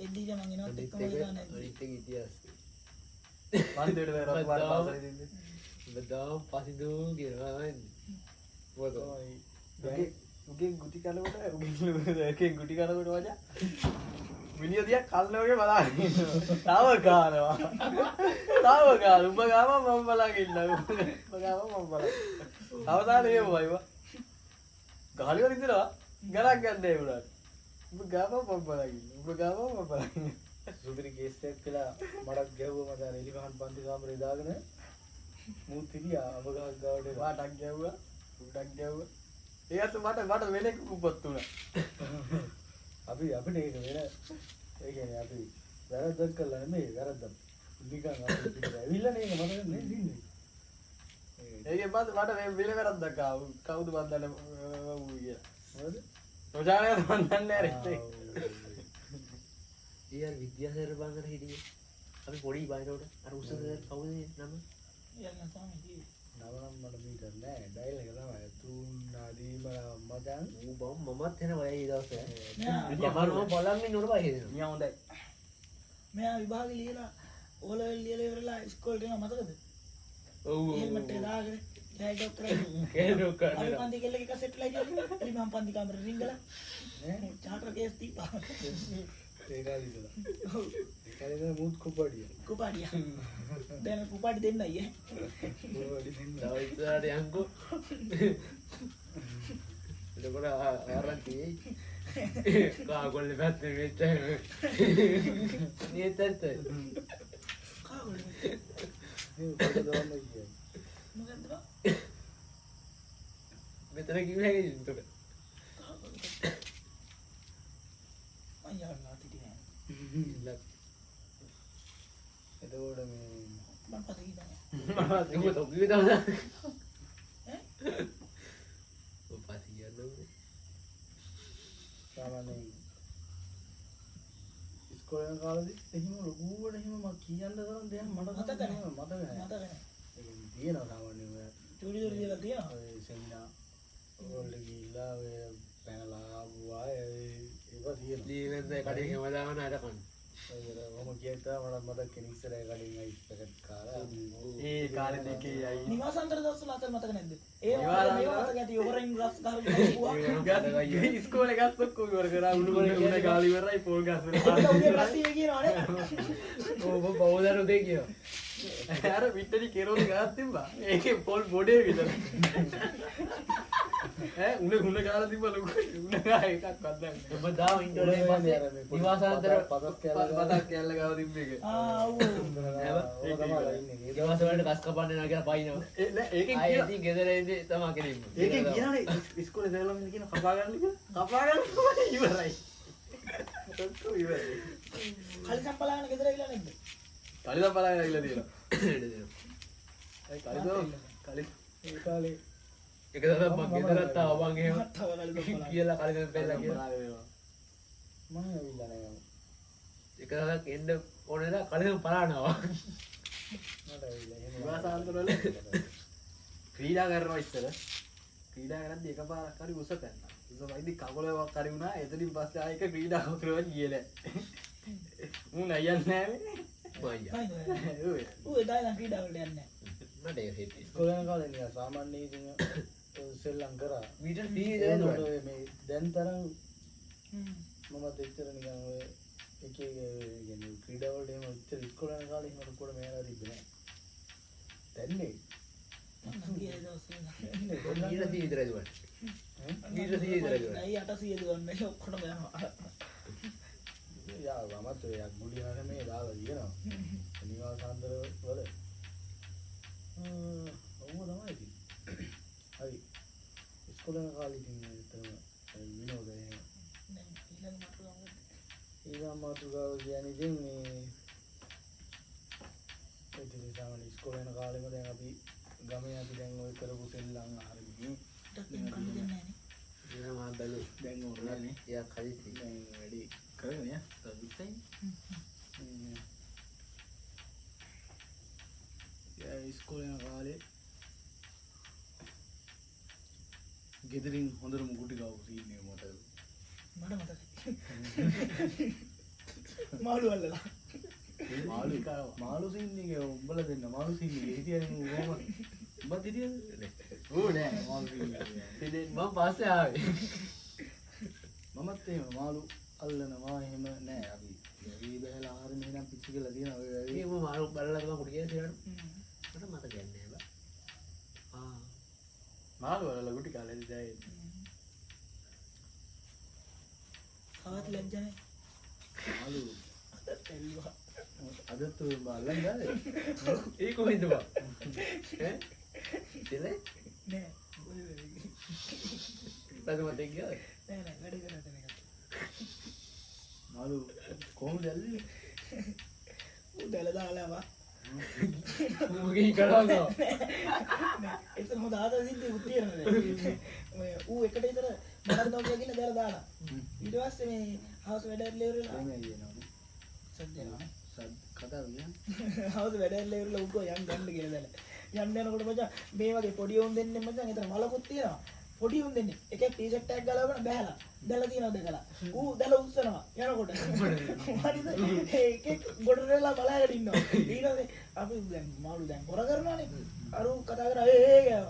එද්දීද මං එනවත් එක්කම ගාන අනිත් එක ඉතිහාස මන්දේට වැරක් වට පාසලේ දින්නේ බදාම් පසිදු කියලා මොකද උගේ ගුටි කලකට උගේ ගුටි කලකට වජා මිනිහ දිහා කල්න වගේ බලාගෙන ඉන්නවා. තාව ගානවා. උඹ ගාම මම බලාගෙන ඉන්නවා. උඹ ගාම මම බලාගෙන. අවදාන එවුවා. ගහලි වල ඉඳලා ගලක් ගන්න ඒ උනාට. උඹ ගාම මම බලාගෙන ඉන්නවා. උඹ ගාම මම බලාගෙන ඉන්නවා. සුපිරි කේස් එකක් කියලා මඩක් ගැහුවා මට අර එලිමහන් පන්ති කාමරේ දාගෙන මූත් තිරියා අබ ගහක් ගාවට වාටක් ගැව්වා. උඩක් ගැව්වා. ඒත් මට වෙන එකක් උපත් උනා. අපිට ඒක වෙන ඒ කියන්නේ අපි වැරද්දක් කළා නෙමෙයි වැරද්දක් නිකන් අපිට ඇවිල්ලා නේ මතක නේ දින්නේ ඒකේ මට මේ විල වැරද්දක් ආවා. කවුද මන් දන්නේ ඌ කියලා. මොකද රොජානය මන් දන්නේ නැහැ රෙත්. ඊයර් විද්‍යාසර බංගර හිටියේ අපි පොඩි බයිනෝට අර උසද කවුද නම යන්න තමයි නවනම් මට මීටර් නෑ ඩයල් එක තමයි තුන්නාදීම මචං ඌ බම් මමත් එන වයි ඒ දවසේ නෑ යමනම බලන් ඉන්නකොට බයි දෙනවා මියා හොඳයි. මෙයා විභාගෙ ලියලා ඕලෙවල් ලියලා ඉවරලා ඉස්කෝලේට එනවා මතකද? ඔව් හෙල්මට් එක දාගෙන කෑඩොක් කරගෙන කේඩොක් අපි කරනවා පන්ති කෙල්ලක එක සෙට් ලයිට් එලි මම පන්ති කාමරේ රින්ගලා නේ චාටර් කේස් තිබ්බා. ඒ කාලේ ඉඳලා ඒ කාලේ ඉඳලා මුත් කුපඩිය කුපාඩිය. දැන් කුපාඩි දෙන්නයි ඈ. කුපඩි දෙන්න තව ඉස්සරහට යන්කෝ එතකොට ආරංචි කාගොල්ලේ පැත්තේ මෙච්ච නියතත් කාගොල්ලෝ මේ පොඩ දාන්න කියන්නේ මොකද්ද බා? මෙතන කිව්වේ හැකි එතකොට මං යන්නා තිටිනේ. එතකොට මේ මං පස්සේ ගියා. ඒක તો කිව්වේ තමයි ඈ? ඔය පස්සේ යනවා සාමාන්‍යයෙන් ඉස්කෝලේ යන කාලේදී එහෙම ලොකුවට එහෙම මම කියන්න තරම් දෙයක් මට මතක නැහැ. මතක නැහැ මතක නැහැ. තියෙනවා සාමාන්‍යයෙන් චූටි චූටි දේවල් තියෙනවා. ඔය සෙමිනා වලට ගිහිල්ලා ඔය පැනලා ආවා ඒවා තියෙනවා. ජීවෙන්ද කඩේ හැමදාම නඩ කන්න. මම කියතා මට මතක් කෙනෙක් ඉස්සරහ කඩින් අයිස් පැකට් කාලා ඒ කාලේ දෙකේ අයි නිවාසාන්තර දවස්වල අතර මතක නැද්ද? ඒ නිවාසාන්තර- මේවා මතක ඇති ඔහරෙන් රස් ගහලා ඉස්කෝලේ ගස් ඔක්කොම ඉවර කරා උණු උණ ගාලි ඉවරයි පොල් ගස් වල උදේ රස්තිය කියනවානේ. ඕක බෞදර උදේ කියව. අර විට්ටලි කෙරෝලි ගහක් තිබ්බා ඒකේ පොල් බොඩේ විතර උණ ගාලා තිබ්බා ලොකු උණ ගහ එකක්වත් නැහැ ඔබ දාව ඉන්ටර්නෙට් පස්සේ නිවාසාන්තර පතක් කැල්ල ගාව තිබ්බ එක ආව්. නිවාස වලට ගස් කපන්න යනවා කියලා පයින්නවා. ඒකෙන් ආයෙ කියන ඉතින් ගෙදර ඉඳි තමයි කෙනෙක්. ඒකෙන් කියනනේ ඉස්කෝලේ සෙල්ලම් ඉන්න කියන කපා ගන්න කියලා කපා ගන්න ඉවරයි ඔක්කොම ඉවරයි කලිසම් බලාගෙන ගෙදර ඇවිල්ලා නැද්ද? කලිදා බලන්න ඇවිල්ලා තියෙනවා ඒ කලිදා කලි ඒ කාලේ එක දවසක් මම ගෙදරත් ආවා මං එහෙම තව කලිසම් බලාගෙන. කියලා කලින් පෙන්නලා කියලා. මම ඇවිල්ලා නැහැ එක දවසක් එන්න ඕනෙලා කලින් පලානවා. මට ඇවිල්ලා එහෙම නිවාසාන්තර වල ක්‍රීඩා කරනවා ඉස්සර ක්‍රීඩා කරද්දි එකපාරක් හරි උස පැන්නා උස වයිදි කකුලක් හරි වුණා එතනින් පස්සේ ආයෙක ක්‍රීඩා කරනවා ගියේ මු නයන්නේ නැහැ මයියා. ඌ එදා ඉඳන් ක්‍රීඩා වලට යන්නේ නැහැ. මට ඒක හිතේ. ඉස්කෝලේ යන කාලේ නිකන් සාමාන්‍ය ඉතින් සෙල්ලම් කරා මීටර් ෆී දෙනවා. ඒකට මේ දැන් තරම් හ්ම්. මමත් එච්චර නිකන් ඔය එක කියන්නේ ක්‍රීඩා වලට එහෙම එච්චර ඉස්කෝලේ යන කාලේ එහෙම කොට මේලා තිබ්බේ නැහැ දැන්නේ මම ගියේ දවසේ. මීටර් ෆී විතරයි දුවන්නේ. මීටර් ෆී විතරයි දුවන්නේ. නයි 800 දුවන්නේ ඔක්කොම යනවා. යා මමත් ඔය ගුලි හර මේ දාලා දිනනවා නිවාසාන්තර වල ඔව් තමයි ඉතින් හරි ඉස්කෝලේ යන කාලේ ඉතින් එතන විනෝද එහෙම දැන් ඊළඟ මට ගමු. ඊළඟ මාතෘකාව කියන්නේ ඉතින් මේ ඒ ඉතින් සාමාන්‍ය ඉස්කෝලේ යන කාලෙම දැන් අපි ගමේ අපි දැන් ඔය කරපු සෙල්ලම් හරියි ඩක්කින් කන්න දෙන්නේ නැහැ නේ. ඒක මම බැලුවා. දැන් ඕනනේ යා කලිසි. දැන් වැඩි කරගෙන යා සබුත්යි. ඉස්කෝලේ යන කාලේ ගෙදරින් හොඳටම ගුටි ගාපු සීන් එක මතකද? මට මතකයි. මාළු අල්ලලා. මාළු සීන් එක උඹලා දෙන්න මාළු සීන් එක හිටියනේ කොහොමද? උඹත් හිටියද? ඌ නෑ මාළු සීන් එක. මම පස්සේ ආවේ. මමත් එහෙම මාළු අල්ලනවා එහෙම නෑ අපි. ඒ බහැලා ආහාර මෙහෙනම් පිච්චි කියලා තියෙනවා ඔය ඒක මම මාරු බලලා තමයි කුඩි කියලා මට මතක යන්නේ නෑ. ආ මාළු වල ලොකු ටික කාලේ ඉඳලා කවත් ලැජ්ජනේ. මාළු එල්ලුවා. අදත් ඔය බල්ලන් ගානේ. ඒ කොහෙන්ද බා? ඈ? ඉතලේ? නෑ. බඩ මතක ගියා. නෑ නෑ වැඩ කරට මේක. මාළු කොහොමද ඇල්ලුවේ? ඌ දැල දාලා වා. මොකේ කරවනවා? නෑ එතන හොඳ ආදර සිද්ධියක් තියෙනවා. ඌ එකට විතර මඩක් දවස් ගිහින් දැල දාලා. ඊට පස්සේ මේ හවුස් වැඩ ඉවරලා කොහොමද කියනවනේ? සද්දේනවා. සද් කතා කියන්නේ. හවුස් වැඩ ඉවරලා ඌ යන් ගන්න කියලා දැල. යන්න යනකොට මචං මේ වගේ පොඩි උන් දෙන්නේ මචං එතන මලකුත් තියෙනවා. පොඩි උන් දෙන්නේ එකෙක් ටී-ෂර්ට් එකක් ගලවගෙන බෑලා. දැල තියනවා දෙකලා. ඌ දැල උස්සනවා යනකොට. හරිද? ඒකෙක් ගොඩනැගලා බලාගෙන ඉන්නවා. ඊළඟට අපි දැන් මාළු දැන් හොර කරනවානේ. අර ඌ කතා කරා ඒ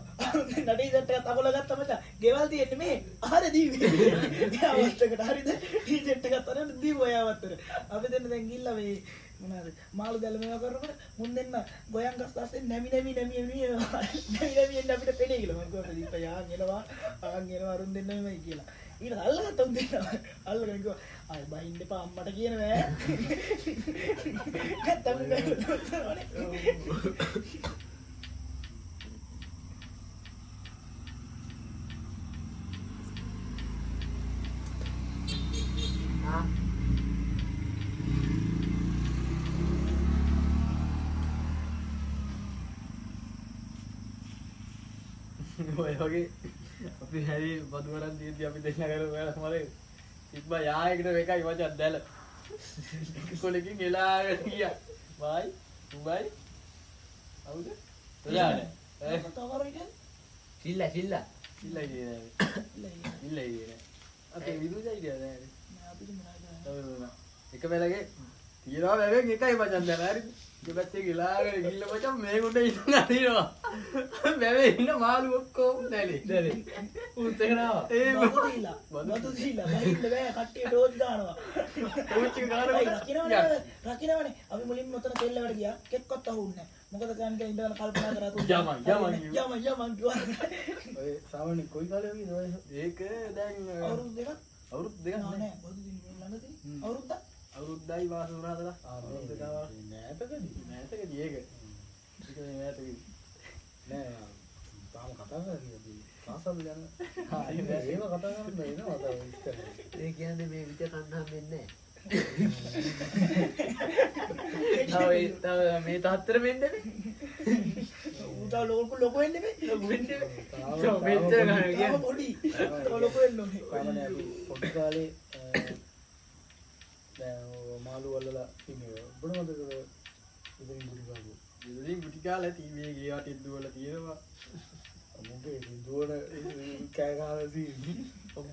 නටි-ෂර්ට් එකක් අගොල්ල ගත්තා මචං. ගෙවල් තියෙන්නේ මේ ආහාර දීවේ. යාවත්තකට හරිද? ටී-ෂර්ට් එකක් අරන් දීවෝ යාවත්තර. අපි දෙන්න දැන් ගිහිල්ලා මේ මොනවාද මාළු දැල මේවා කරනකොට මුන් දෙන්න ගොයන් ගස් අස්සේ නැමි එන්න අපිට පෙනේ කියලා මම කිව්වා දීපා යාන් එනවා අරුන් දෙන්නමයි කියලා ඊට අල්ලගත්ත උන් දෙන්න අල්ලගෙන කිව්වා ආයි බහින්න එපා අම්මට කියන නෑ නැත්තම් ආ ඔය වගේ අපි හැරි බදුවරන් දීදී අපි දෙන්න කරේ ඔයාලා සමහරේ ඉක්බා යායකට එකයි මචං දැල කොලකින් එලාගෙන ගියා බයි උඹයි අවුද ඔයානේ කතා කරා කියන්නේ සිල්ලා සිල්ලා ඉල්ලයි කියන්නේ ඉල්ලයි කියන්නේ අපේ විදුජයි කියන්නේ නෑ අපිට මොනවද එක වෙලගේ තියනවා වැවෙන් එකයි මචන් දැන් හරි දෙපැත්තේ ගිලාගෙන ගිල්ල මචන් මේ කොට ඉන්න අරිනවා වැවේ ඉන්න මාළු ඔක්කොම නැලේ උත් එක නාවා ඒ බතු දීලා බහින්න බෑ කට්ටිය ඩෝස් දානවා කොච්චි ගාන රකින්නවනේ අපි මුලින්ම උතන තෙල්ලවට ගියා කෙක්කත් අහුන්නේ මොකද ගන්න ඉඳලා කල්පනා කරා තු යමන් ඔය සාමාන්‍ය කොයි කාලේ වගේද ඔය ඒක දැන් අවුරුදු දෙකක් නේ නෑ බතු දින ළඟදී අවුරුද්දක් අවුරුද්දයි මාස 3-4 නෑතකදී ඒක මේ නෑතකදී නෑ තාම කතා කරන්නේ අපි කාසල් යන ඒව කතා කරන්න එනවා තව ඒ කියන්නේ මේ විදිය කන්නාම වෙන්නේ තව මේ තාත්තර වෙන්නේ උදා ලොකු වෙන්නේ නේ ලොකු වෙන්නේ තාම මෙච්චර ගන්න කියන්නේ පොඩි ලොකු වෙන්න ඕනේ සාමාන්‍ය අපි පොඩි කාලේ දැන් මාළු වලලා ඉන්නේ ඔබට මතකද ඉතින් ගුටි ගාපු ඉතින් ගුටි කාලේ ටීවී එකේ වටේ දුවලා තියෙනවා මොකේ දුවන කෑ ගහලා තියෙන්නේ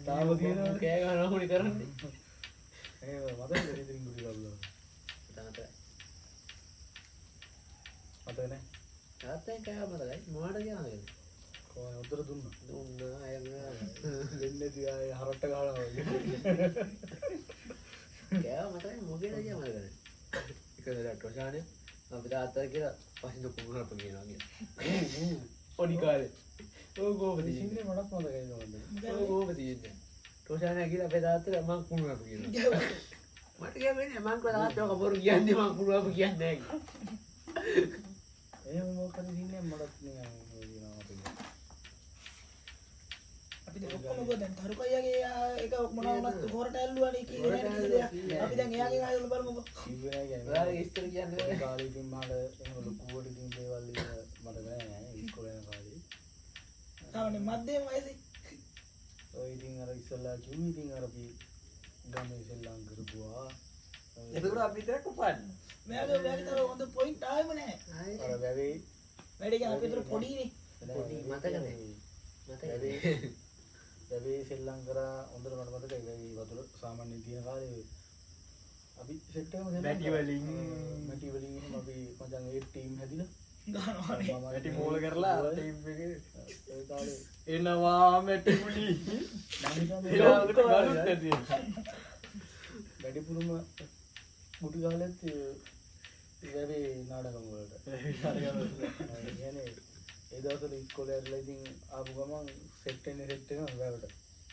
තාම තියෙනවා කෑ ගන්නවා මොනේ කරන්නේ ඒ මතකද ඉතින් ගුටි ගාපුවා තාත්තා මතක නෑ තාත්තා කෑ මතකයි මොනවද කියන්නේ කොහේ උත්තර දුන්නා දුන්නා අය දෙන්නේ තියා හරට්ට ගහලා වගේ කෑව මතකයි මොකේද කිය මතකයි එකදලා ටොෂානේ අපි තාත්තා කියලා පස්සේ දුකුණා කියනවා කියන්නේ පොඩි කාලේ ඕ ගෝපති සිංහලේ මටත් මතකයි නෝන්නේ ඕ ගෝපති ඉන්නේ ටොෂානේ කියලා අපේ තාත්තා මං කුණුවා කියනවා මට කියන්නේ මං කව තාත්තා කවුරු කියන්නේ මං කුණුවා කියන්නේ නැහැ එහෙම මොකද ඉන්නේ මටත් නිකන් කියනවා මතකයි අපි දැන් ඔක්කොම ගොඩ දැන් තරුකයියාගේ එක මොනවා වුණත් හොරට ඇල්ලුවානේ කීයේ අපි දැන් එයාගෙන් ආයෙත් බලමුකෝ කිව්වේ නෑ කියන්නේ ඔයාලගේ ඉස්තර කියන්නේ කාලේ ඉතින් මට එහෙම ලොකුවට ඉතින් දේවල් මට නෑ ඉස්කෝලේ යන කාලේ සාමාන්‍ය මධ්‍යම වයසේ ඔය ඉතින් අර ඉස්සල්ලා කිව්වේ ඉතින් අර අපි ගමේ සෙල්ලම් කරපුවා එතකොට අපි දැක්ක පාන්නේ මෙයාගේ තර හොඳ පොයින්ට් ආවෙම නැහැ අර වැවේ වැඩි කියන අපි විතර පොඩිනේ පොඩි මතකනේ මතකනේ වැවේ සෙල්ලම් කරා හොඳට මට මතකයි වැවේ වතුර සාමාන්‍යයෙන් තියෙන කාලේ අපි සෙට් එකම මැටි වලින් එහෙම අපි මචං ඒ ටීම් හැදිලා ගන්නවානේ මැටි මෝල කරලා ටීම් එකේ ඒ කාලේ එනවා මැටි පුලි මම හිතන්නේ ඒකට ගලුත් නැති වැඩිපුරම ගුටි කාලෙත් වැවේ නාටකම් වලට කියන්නේ ඒ දවස්වල ඉස්කෝලේ ඇරලා ඉතින් ආපු ගමන් සෙට් එකම වැවට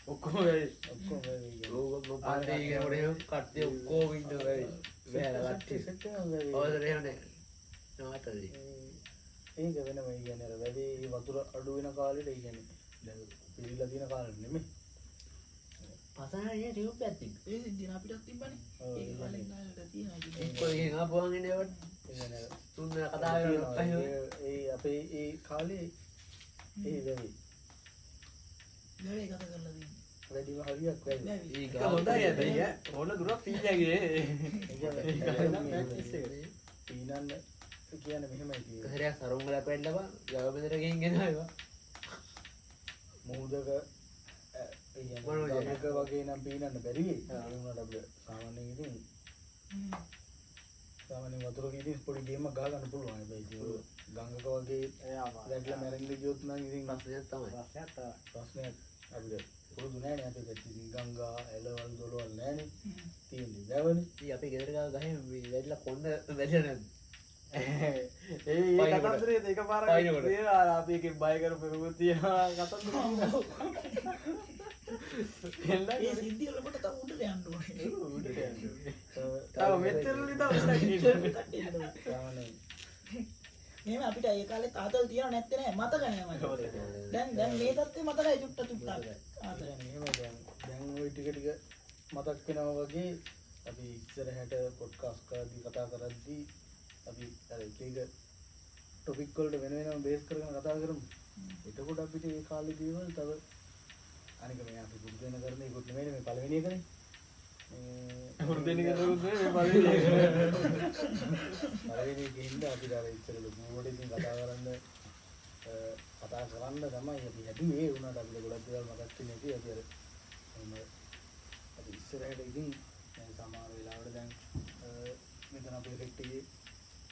ඔක්කොම වෙයි ඔක්කොම වැවේ කියන්නේ ඕක පන්ති කියනකොට කට්ටිය ඔක්කොම ඉන්න වෙයි වැහලා කට්ටිය සෙට් එකම වැවේ ඔයදර එහෙමනේ නවත්තදී ඒක වෙනම ඒ කියන්නේ අර වැවේ වතුර අඩු වෙන කාලෙට ඒ කියන්නේ දැන් පිළිලා තියෙන කාලෙට නෙමෙයි පසහනේ ටියුබ් එකක් තිබ්බ ඒ දින අපිටත් තිබ්බනේ ඒක වලින් නාලට තියෙනවා එක්කෝ එහෙන් ආපුවන් ඉන්නේ වට ඒ කියන්නේ තුන් දෙනා කතා කරලා ඒ අපේ ඒ කාලේ ඒ වැවේ වැඩි කතා කරලා තියෙනවා වැඩිම හරියක් වැවේ වැවි ඒ ඒක හොඳයි ඇතයි ඕන දුරක් පීජගේ පීනන්න කියන්නේ මෙහෙමයි තියෙන්නේ හරියක් සරුම් වල පැන්නපන් යව බෙදර ගෙන් ගෙනාවා මුහුදක මොනවද? ගඟක වගේ නම් පීනන්න බැරි වෙයි. ඒ වුණාට අපිට සාමාන්‍යයෙන් ඉතින් සාමාන්‍යයෙන් වතුරක ඉතින් පොඩි ගේමක් ගහ ගන්න පුළුවන්. හැබැයි ඉතින් ගඟක වගේ වැටලා මැරෙන්න ගියොත් නම් ඉතින් ප්‍රශ්නයක් තමයි ප්‍රශ්නයක් අපිට පුරුදු නැහැ නේ අපේ පැත්තේ ඉතින් ගංගා එළවල් දොළවල් නැහැනේ. තියෙන්නේ වැවනේ. ඉතින් අපි ගෙදර ගාව ගහේ වැඩිලා කොණ්ඩ වැඩිලා නැද්ද ඒ කතන්දරේ දෙක පාරක් තියෙනවා අපි එකේ බය කරපු එකකුත් තියෙනවා කතන්දර ඒ සිද්ධිය වලට තව උඩට යන්න ඕනේ තව මෙච්චරලි තව සාමාන්‍යයෙන් මේව අපිට ඒ කාලේ තාතල් තියන නැත්තේ නෑ මතක නෑ මට දැන් මේ තත්ත්වේ මතකයි චුට්ට ආතල් එහෙම දැන් ওই ටික ටික මතක් වෙනවා වගේ අපි ඉස්සරහට පොඩ්කාස්ට් කරද්දී කතා කරද්දී අපි අර එක එක ටොපික් වලට වෙන වෙනම බේස් කරගෙන කතා කරමු. එතකොට අපිට ඒ කාලේ දේවල් තව අනික මේ අපි පුරුදු වෙන කරන ඒකත් නෙමෙයි මේ පළවෙනි එකනේ. හුරුදෙනි කරුත් මේ පළවෙනි එක පළවෙනි එකේ ඉඳන් අපි අර ඉස්සරල ගුවට ඉතින් කතා කරන්න කතා කරන්න තමයි අපි හැදුවේ වුණාට අපිට ගොඩක් දේවල් මතක් වෙන්නේ නැති අපි අර අපි ඉස්සරහට ඉතින් දැන් සමහර වෙලාවට දැන් මෙතන අපේ සෙට් එකේ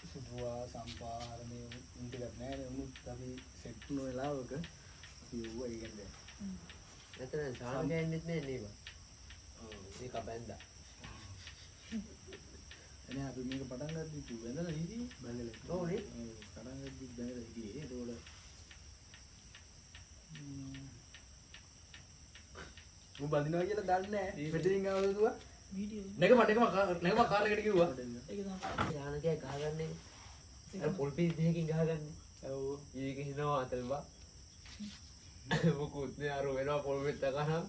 සුදුවා සම්පාර මේ ඉන්ටර්නෙට් නැහැ උනුත් අපි සෙට් වුණ වෙලාවක අපි ඌව ඒ කියන්නේ නැත්නම් සාම ගෑන්නෙත් නෑ නේද? ඔව් මේක බැන්දා. එනේ අපි මේක පටන් ගද්දි තු බැලලා හිටියේ බැලලා ඔව් නේ පටන් ගද්දි බැලලා හිටියේ ඒතකොට මම බඳිනවා කියලා දන්නේ නැහැ පිටින් ආවද දුවා වීඩියෝ නැගම කාර් එකට කිව්වා ඒක තමයි යානකේ ගහගන්නේ අර පොල් පීස් දෙකකින් ගහගන්නේ ඔව් ඒක හිනවා අතල්වා මොකුත් නෑ අර වෙනවා පොල් පීස් තකනම්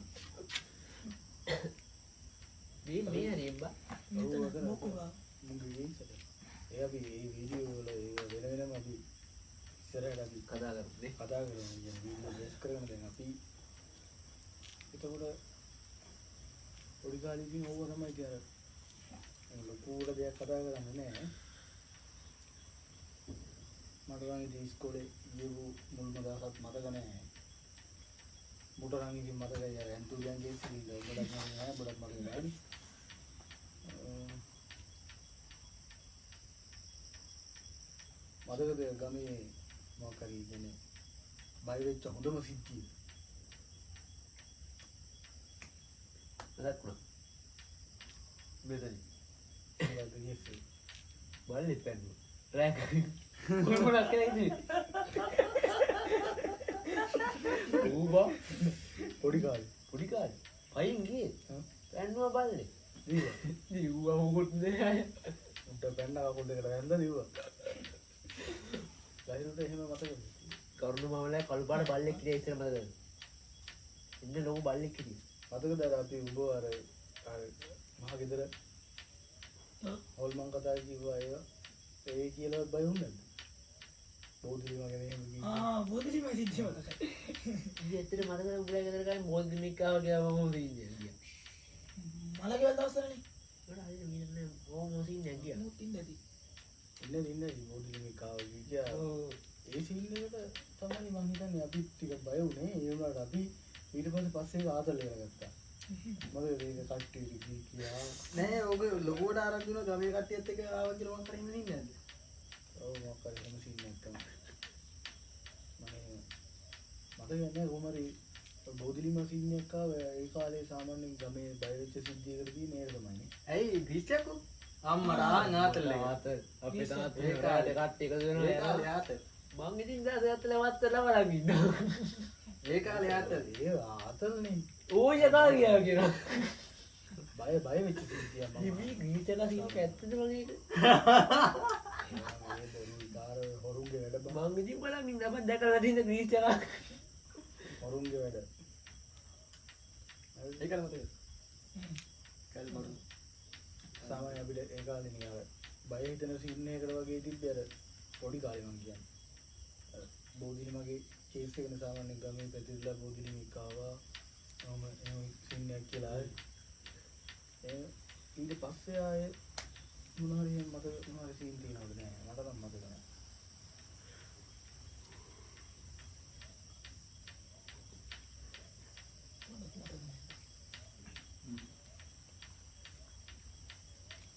මේ හරිබ්බා මෙතන මොකවා මුංගේ ඉස්සර ඒ අපි මේ වීඩියෝ වල ඒ වෙන වෙනම අපි ඉස්සරහට අපි කතා කරන්නේ කතා කරමු කියන වීඩියෝ බේස් කරගෙන දැන් අපි එතකොට පොඩි කාලේ ඉතින් ඕව තමයි ඉතින් අර ලොකුවට දෙයක් කතා කරන්නේ නැහැ මට නම් ඉතින් ඉස්කෝලේ ගියපු මුල්ම දවසක් මතක නැහැ මුට නම් ඉතින් මතකයි අර ඇන්තු ගෑන්ගේ ඉතින් ගොඩක් නෑ ගොඩක් මතක නැහැ මතකද ගමේ මොකක් හරි කියන්නේ බය වෙච්ච හොඳම සිද්ධිය මතක් වුණා මෙතන මොකක්ද කියන්නේ බල්ලෙත් පැන්නුවා රෑක කොහොමද කියලා ඌවා පොඩි කාලේ පොඩි කාලේ පයින් ගියේ පැන්නුවා බල්ලේ දීවා ඌවා මොකුත් නෑ උන්ට පැන්න කකුල් දෙකට වැන්දා දීවා ගහිරුට එහෙම මතකද කරුණ මාමලා කළුපාට බල්ලෙක් කියලා ඉස්සර මතකද ඉන්න ලොකු බල්ලෙක් හිටියේ මතකද අර අපි උඹ අර මහ ගෙදර හොල්මන් කතා කිව්වා ඒවා ඒ කියලා බය වුණාද බෝධිලිම ගැන එහෙම කිව්වා බෝධිලි මම සිද්ධිය මතකයි ඉතින් ඇත්තට මතකද උඹලා ගෙදර ගානේ මොල් දිනෙක ආවා කියලා මම ඉන්නේ මලකෙවල් දවස්වලනේ මට හරියට මීට නෑ ඕම මොසින් නැගියා මුත් ඉඳදී ඉන්නේ බෝධිලිම කාව කියා ඔව් ඒ සීන් එකට තමයි මම හිතන්නේ අපි ටික බය වුණේ ඒ වුණාට අපි ඊට පස්සේ ඒක ආතල් කරගත්තා මම මේක කට්ටියට කියා නෑ ඔබ ලොකුවට ආරම්භ වෙනවා ගමේ කට්ටියත් එක්ක ආවා කියලා මං කරින්න ඉන්නේ නැද්ද ඔව් මොකක් හරි එහෙම සීන් එකක් තමයි මම මතක නැහැ කොහමරි බෝධිලිම සීන් එකක් ආව ඒ කාලේ සාමාන්‍යයෙන් ගමේ බය වෙච්ච සිද්ධියකට තියෙන ඒක තමයි නේ ඇයි ග්‍රීස්යකෝ අම්මලා නාතල් එක අපේ තාත්තා ඒ ඒ කාලේ කාලේ කට්ටිය එකතු ඒ වෙනවා කාලේ ආතල් මං ඉතින් දැන් වත්තලා බලන් ඉන්නවා ඒ කාලේ ආතල් ඒ ආතල්නේ ඕය යකා ගියා කියලා බය වෙච්ච සිද්ධියක් මම ඉමි ගීතලා සීනක ඇත්තද මගේ දාර හොරුන්ගේ වැඩ බං මං ඉතින් බලන් ඉන්න අපන් දැකලා තියෙන ග්‍රීස් එකක් හොරුන්ගේ වැඩ ඒක මතකද කාලේ මතකද සාමාන්‍ය අපිට ඒ කාලේ නිකන් බය හිතෙන සීන් එකකට වගේ තිබ්බේ අර පොඩි කාලේ මං කියන්නේ අර බෝධිලිමගේ කේස් එකන සාමාන්‍යයෙන් ගමේ පැතිරලා බෝධිලිමක් ආවා එහෙම සීන් එකක් කියලා ඒ ඊට පස්සේ ආයේ මොනවා හරි මතක මොනවා හරි සීන් තියෙනවද නෑ මට නම් මතක නෑ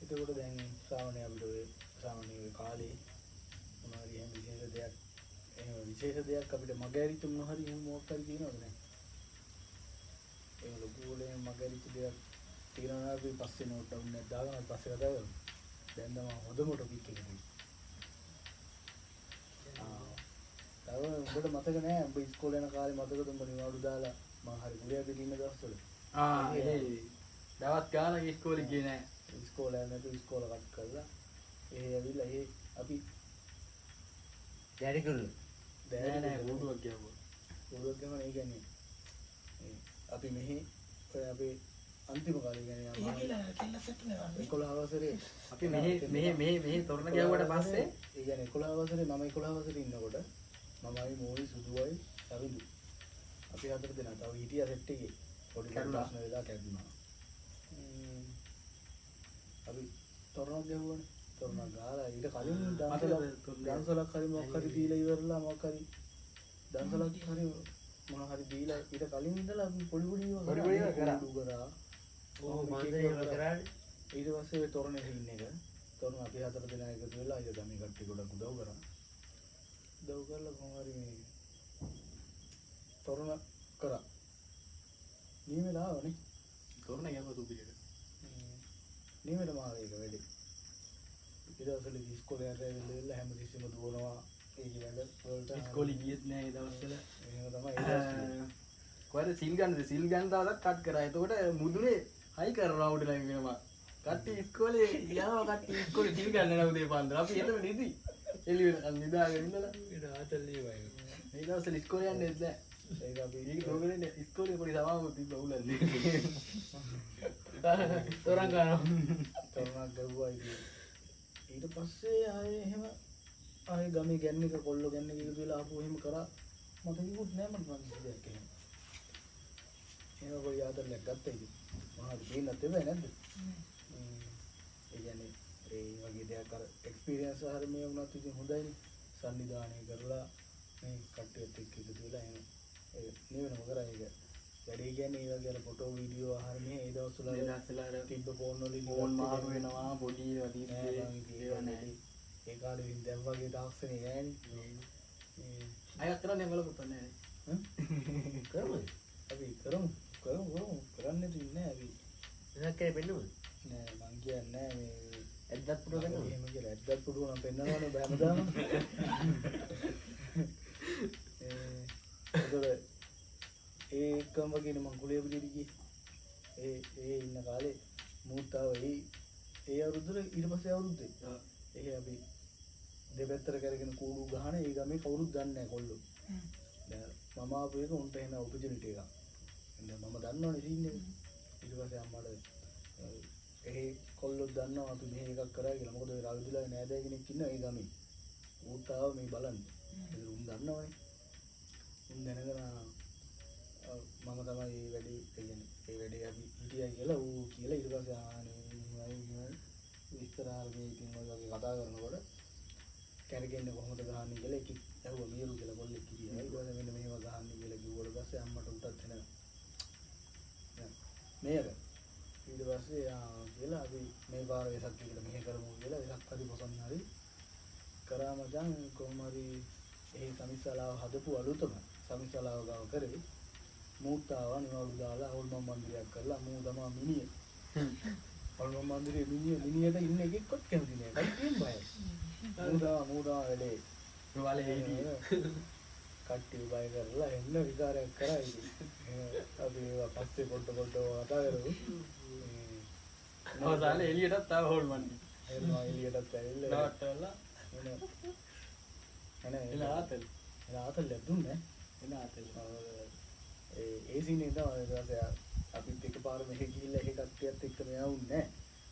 එතකොට දැන් සාමාන්‍ය අපිට ඔය සාමාන්‍ය ඔය කාලේ මොනවා හරි එහෙම විශේෂ දෙයක් අපිට මගහැරිච්ච මොනවා හරි එහෙම මොකක් හරි තියෙනවද නෑ ඒ ලොකු වලින් මගහැරිච්ච දෙයක් තියෙනවා අපි පස්සේ නෝට් ඩවුන් එකක් දාගෙන පස්සේ කතා කරමු දැන් තමයි හොඳම ටොපික් එක තියෙන්නේ තව උඹට මතක නෑ උඹ ඉස්කෝලේ යන කාලේ මතකද උඹ නිවාඩු දාලා මම හරි ගුලියක් ඉන්න දවස්වල ඒ දවස් ගානක් ඉස්කෝලේ ගියේ නෑ ඉස්කෝලේ නැතු ඉස්කෝල කට් කරලා ඒ ඇවිල්ලා ඒ අපි දැරි කුල්ල නෑ බෝඩුවක් ගියාම බෝඩුවක් ගමන ඒ කියන්නේ අපි මෙහි ඔය අපේ අන්තිම කාලේ කියන්නේ ඒක කියලා කෙල්ල සෙට් වෙනවා 11 වසරේ අපි මෙහි තොරණ ගැව්වට පස්සේ ඒ කියන්නේ 11 වසරේ මම 11 වසරේ ඉන්නකොට මමයි මෝයි සුදුවයි රවිදු අපි හතර දෙනා තව හිටියා සෙට් එකේ පොඩි ප්‍රශ්න වෙලා කැඩුනා අපි තොරණක් ගැහුවානේ තොරණක් ගාලා ඊට කලින් ඩාන්සලක් හරි මොකක් හරි දීලා ඉවරලා මොකක් හරි දන්සලක් හරි මොන හරි දීලා ඊට කලින් ඉඳලා අපි පොඩි ඒවා පොඩි ඒවා කරා. කූඩු කරා. ඕ මන්දේ ඒව කරානේ. ඊට පස්සේ ඔය තොරණේ සීන් එක තොරණ අපි 4 දෙනා එකතු වෙලා ඊට ගමේ කට්ටිය ගොඩක් උදව් කරා. උදව් කරලා කොහොම හරි මේ තොරණ කරා. නියමෙට ආවනේ. තොරණ යම දුපිලට. නියමෙට මාව ඒක වැඩි. ඊට පස්සේ ඉස්කෝලේ යන්න හැමතිස්සෙම දුවනවා. ඒක වැඩ වලට ඉස්කෝලේ ගියෙත් නෑ ඒ දවස්වල. එහෙම තමයි ඒ දවස්වල. කොහෙද සිල් ගන්න දාලා කට් කරා. එතකොට මුදුනේ හයි කරනවා උඩ ළඟ වෙනවා. කට්ටිය ඉස්කෝලේ යනවා කට්ටිය ඉස්කෝලේ සිල් ගන්න යනවා උදේ පාන්දර. අපි එතන නිදි. එළි වෙනකන් නිදාගෙන ඉඳලා ඊට ආතල්ලේ වයි. මේ දවස්වල ඉස්කෝලේ යන්නේ නැහැ. ඒක අපි ඒක තෝගලේ ඉස්කෝලේ පොඩි සමාව තිබ්බ උලන්නේ. තොරන් ගන්නවා. තොරණක් ගව්වා ඉතින්. ඊට පස්සේ ආයේ එහෙම ආයේ ගමේ ගැන්න එක කොල්ලෝ ගැන්න එක එකතු වෙලා ආපු එහෙම කරා. මට කිව්වොත් නෑ මට මොකක්ද දෙයක් එහෙම. එහෙම කොයි ආතල්ලක් ගත්තා ඉතින්. මොනවද දෙන්නත් තිබ්බේ නැද්ද? ඒ කියන්නේ ඒ වගේ දෙයක් අර එක්ස්පීරියන්ස් ආහාර මේ වුණත් ඉතින් හොඳයිනේ. සම්නිධානය කරලා මේ කට්ටියත් එක්ක එකතු වෙලා එහෙම ඒ නෙවෙනම කරා ඒක. වැඩේ කියන්නේ ඒ වගේ අර ෆොටෝ වීඩියෝ ආහාර මේ ඒ දවස්වල තිබ්බ ෆෝන් වලින් ෆෝන් මාරු වෙනවා පොඩි නෑ බං ඉතින් ඒවා නෑ. ඒ කාලේ ඉතින් දැන් වගේ තාක්ෂණේ නෑනේ. අයත් කරන්නේ බලපොත නෑ. කරමු. අපි කරමු. කරන්නේ තින්නේ අපි. එනක් කරේ පෙන්නුවද? නෑ මං කියන්නේ නෑ මේ ඇද්දත් පුරව ගන්නවා. එහෙම කියලා ඇද්දත් පුඩුව නම් පෙන්නනවනේ බෑමදාම. ඒකම වගේ මං කුලේ පුදිරි ගියේ. ඒ ඉන්න කාලේ මූතාව ඒ අවුරුද්දේ ඊට පස්සේ අවුරුද්දේ. ඒ අපි දෙපැත්තට කරගෙන කූඩු ගහන ඒ ගමේ කවුරුත් දන්නේ නැහැ කොල්ලෝ. දැන් මම ආපු එක උන්ට එන ඔපචුනිටි එකක්. දැන් මම දන්නවනේ සීන් එක. ඊට පස්සේ අම්මට ඒ කොල්ලෝ දන්නවා අපි මෙහෙ එකක් කරා කියලා. මොකද ඒ රවිදුලා නෑදෑ කෙනෙක් ඉන්නවා ඒ ගමේ. ඌත් ආව මේ බලන්න. ඒක උන් දන්නවනේ. උන් දැනගෙන මම තමයි මේ වැඩේ කියන්නේ ඒ වැඩේ අපි හිටියයි කියලා ඌ කියලා ඊට පස්සේ ආනේ විස්තරාල් මේ ඉතින් ඔය වගේ කතා කරනකොට කැරගෙන්නේ කොහොමද ගහන්නේ කියලා එකෙක් ඇහුවා මීරු කියලා කොල්ලෙක් කිව්වා. ඊට පස්සේ මෙන්න මේව ගහන්නේ කියලා කිව්වට පස්සේ අම්මට උටත් එන මේක ඊට පස්සේ කියලා අපි මේ පාර වෙසක් එකට මෙහෙ කරමු කියලා වෙසක් හරි පොසන්න හරි කරා මචං කොහොම හරි ඒ සමිස්සලාව හදපු අලුතම සමිස්සලාව ගාව කරේ මූතාව නිවලු දාලා හොල්මන් මන්දිරයක් කරලා මූ තමා මිනිහ හොල්මන් මන්දිරේ මිනිහට ඉන්න එකෙක්වත් කැමති නෑ. කයියෙන් බයයි. මූදා වැඩේ. ඔයාලේ හිටියේ. කට්ටිය බය කරලා එන්න විකාරයක් කරා ඉතින්. අපි ඒවා පස්සේ පොඩ කතා කරමු. ඔයාලේ එළියටත් තාම හොල්මන්නේ. එනවා එළියටත් ඇවිල්ලා නවත්තලා එන ආතල්. ආතල් ලැබුණේ එන ආතල්. ඒ සීන් එක තමයි ඊට පස්සේ අපිත් එකපාර මෙහෙ ගිහිල්ලා එහෙ කට්ටියත් එක්ක මෙවුන්නේ.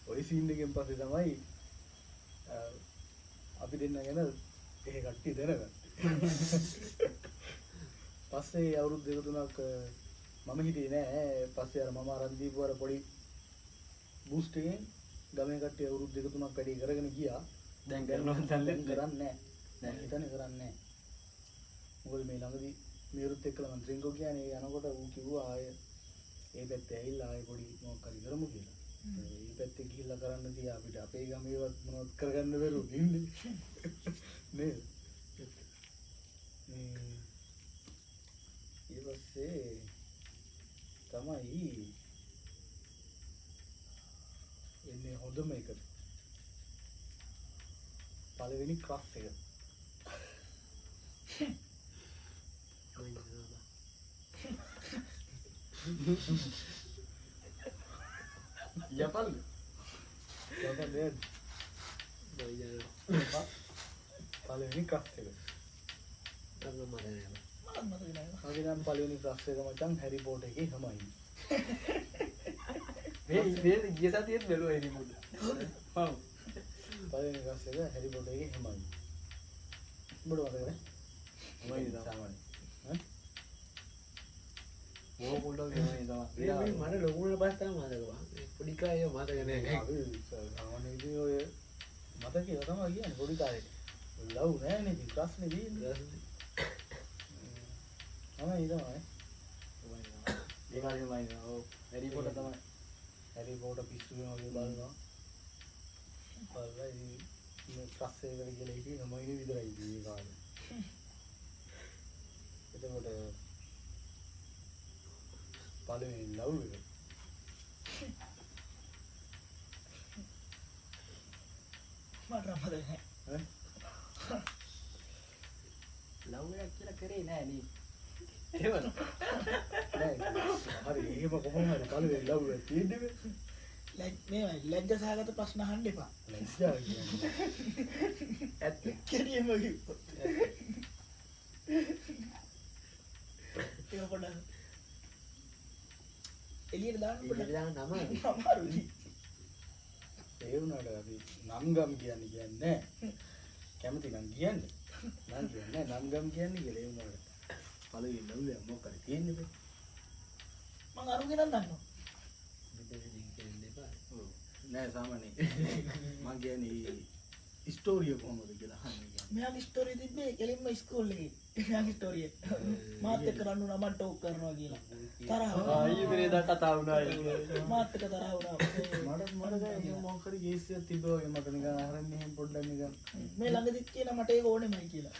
ওই සීන් එකෙන් පස්සේ තමයි අපි දෙන්න ගැන එහෙ කට්ටිය දැනගත්තේ. පස්සේ අවුරුදු දෙක තුනක් මම හිටියේ නෑ. පස්සේ අර මම අරන් දීපු අර පොඩි බූස්ට් එකෙන් ගමේ කට්ටිය අවුරුදු දෙක තුනක් වැඩි කරගෙන ගියා. දැන් කරනවා දැන් කරන්නේ නෑ. දැන් හිතන්නේ කරන්නේ නෑ. මොකද මේ ළඟදී මේරුත් එක්කලා මම ඩ්‍රින්කෝ කියන්නේ යනකොට ඌ කිව්වා ආය ඒ පැත්තේ ඇවිල්ලා ආය පොඩි මොකක් හරි කරමු කියලා. ඒ පැත්තේ ගිහිල්ලා කරන්න තියා අපිට අපේ ගමේවත් මොනවද කරගන්න බැරුව ඉන්නේ. නේද? ඊට පස්සේ තමයි එන්නේ හොඳම එක. පළවෙනි ක්‍රස් එක. යපල්. යපල් නේද? පළවෙනි ක්‍රස් එක. අපි නම් පළවෙනි ක්‍රස් එක මචං හැරි පොටර් එකේ තමයි. මේ ගිය සතියේත් බැලුවා ඒ රිමෝට්. ඔව්. පළවෙනි ක්‍රස් එක හැරි පොටර් එකේ තමයි. උඹට මතකද? මොකයිද සාමාන්‍ය. ඈ? ඕක පොඩ්ඩක් වෙනවා තමයි. මට ලොකුට පස්ස තමයි මතකවා. පොඩි කාලේ මතක නෑ. අපි සාමාන්‍ය ඉතින් ඔය මතකේ තමයි කියන්නේ පොඩි කාලේ. ලව් නෑනේ ඉතින් ප්‍රශ්නේ තියෙන්නේ. මම ඉතමයි ඒ කාලේ මම ඔව් හැරි පොටර් තමයි හැරි පොටර් පිස්සු වෙනවා වගේ බලනවා බලලා ඉතින් මේ ක්ලාස් එකකට ගිහලා හිටියේ මම ඉන්නේ විතරයි ඉතින් ඒ කාලේ එතකොට පළවෙනි ලව් එක මට මතක නැහැ. ඈ ලව් එකක් කියලා කරේ නෑ නේ එහෙමද නෑ හරි එහෙම කොහොම හරි පළවෙනි ලව් එක තියෙන්නේ මේවයි ලැජ්ජාසහගත ප්‍රශ්න අහන්න එපා. ලැජ්ජා කියන්නේ ඇත්ත කෙලියම කිව්වොත්. ඒක පොඩ්ඩක් එළියට දාන්න පොඩ්ඩක්. දාන නම අමාරුයි. ඒ වුණාට අපි නම් ගම් කියන්නේ නෑ කැමති නම් කියන්නේ නම් කියන්නේ නම් ගම් කියන්නේ කියලා ඒ වුණාට පළවෙනි ලව් එක මොකක්ද තියෙන්නේ බෑ මං අරුගෙන දන්නවා. නෑ සාමාන්‍යයෙන් මම කියන්නේ ස්ටෝරිය කොහොමද කියලා අහන්නේ කියන්නේ මෙයාගේ ස්ටෝරිය තිබ්බේ කෙලින්ම ස්කූල් එකේ. මෙයාගේ ස්ටෝරිය. මාත් එක්ක රණ්ඩු නම ටෝක් කරනවා කියලා. තරහ. ආයි පෙරේදා කතා වුණා මාත් එක්ක තරහ වුණා. මට දැන් මොකක් හරි කේසියක් තිබ්බා වගේ මට නිකන් අහරන්නේ එහෙම පොඩ්ඩක් නිකන් මේ ළඟදිත් කියන මට ඒක ඕනෙමයි කියලා.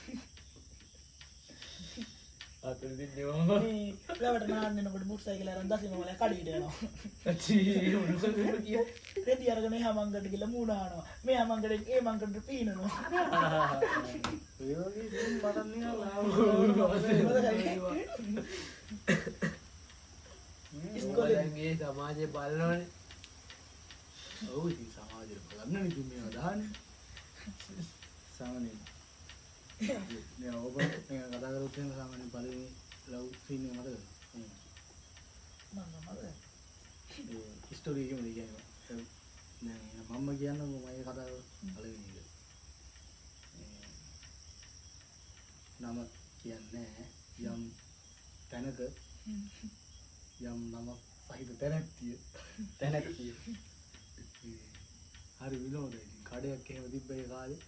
අතන දින්නේ මේ ලවට නාන්න යනකොට මුට් සයිකල් අරන් දැසිම වල කඩේට යනවා. ඇචී මොනවද කිය රෙදි අරගෙන එහා මංගට ගිහලා මූණ ආනවා. මෙහා මංගට ඒ මංගට පීනනවා. ඒ වගේ ඉතින් මට නිකන් ඉස්කෝලේ සමාජයේ බලනවනේ ඔව් ඉතින් සමාජයට බලන්න ඉතින් මේවා දාන්නේ සාමාන්‍යයෙන් නෑ ඔබ මේ කතා කරොත් එහෙම සාමාන්‍යයෙන් පළවෙනි ලව් සීන් එක මතකද මම මම ඒ ස්ටෝරි එකම කියන්නේ නෑ මම කියන්නකො මම ඒ කතාව පළවෙනි එක නම කියන්නේ යම් තැනක යම් නම සහිත තැනක් තැනක් හරි විනෝදයි ඉතින් කඩයක් එහෙම තිබ්බ ඒ කාලේ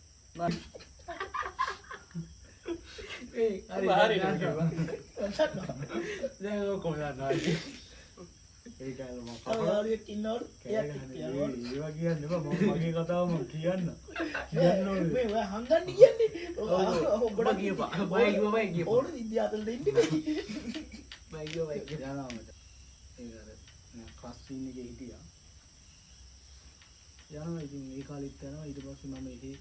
ඒ හරි දැන් ඔක්කොම දන්නවා ඒ කාලේ මම කවදාරියක් ඉන්නවලු එයා ඒවා කියන්නේ බා මම මගේ කතාව මම කියන්න ඕනේ මේ ඔය හංගන්න කියන්නේ ඔබ කියපා මම කියපා ඕන විද්‍යාවතලට ඉන්නේ මම කියපා යනවා මචං ඒක අර ක්ලාස් සීන් එකේ හිටියා යනවා ඉතින් ඒ කාලෙත් යනවා ඊට පස්සේ මම එහෙ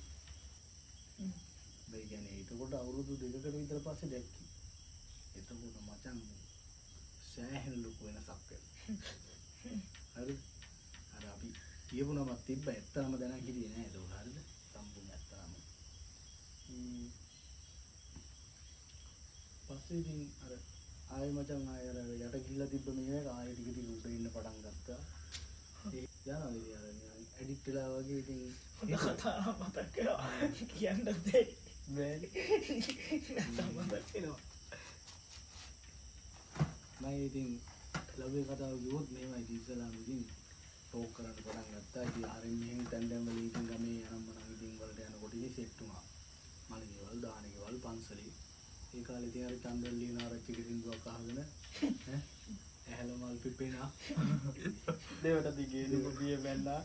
මේ කියන්නේ ඒකකොට අවුරුදු දෙකකට විතර පස්සේ දැක්කේ එතකොට මචං සෑහෙන ලොකු වෙනසක් වෙනවා හරි අර අපි කියපු නමක් තිබ්බ ඇත්තම දැනන් හිටියේ නෑ ඒක හරිද සම්පූර්ණ ඇත්තම පස්සේ ඉතින් අර ආයෙ මචං ආයෙ අර යට ගිහිල්ලා තිබ්බ මේක ආයෙ ටික ටික උඩ ඉන්න පටන් ගත්තා ඒ යනවා ඉතින් අර එඩිට් වෙලා වගේ ඉතින් හොඳ කතාවක් මතක් කරා කියන්න දෙයි බෑනේ නැත්තම් මතක් වෙනවා මම ඉතින් ලව් එක කතාව කිව්වොත් මේවා ඉතින් ඉස්සලාම ඉතින් ටෝක් කරන්න පටන් ගත්තා ඉතින් ආරෙන් මෙහෙන් තැන් තැන් වල ඉතින් ගමේ යනම් මනම් ඉතින් වලට යනකොට ඉතින් සෙට් වුණා මලකේවල් දානකේවල් පන්සලේ ඒ කාලේ ඉතින් අර චන්දල් ලියන ආරච්චි කිරින්දුවක් අහගෙන ඈ ඇහැල මල් පිපෙනා දෙවට දිගේ දුබිය බැන්නා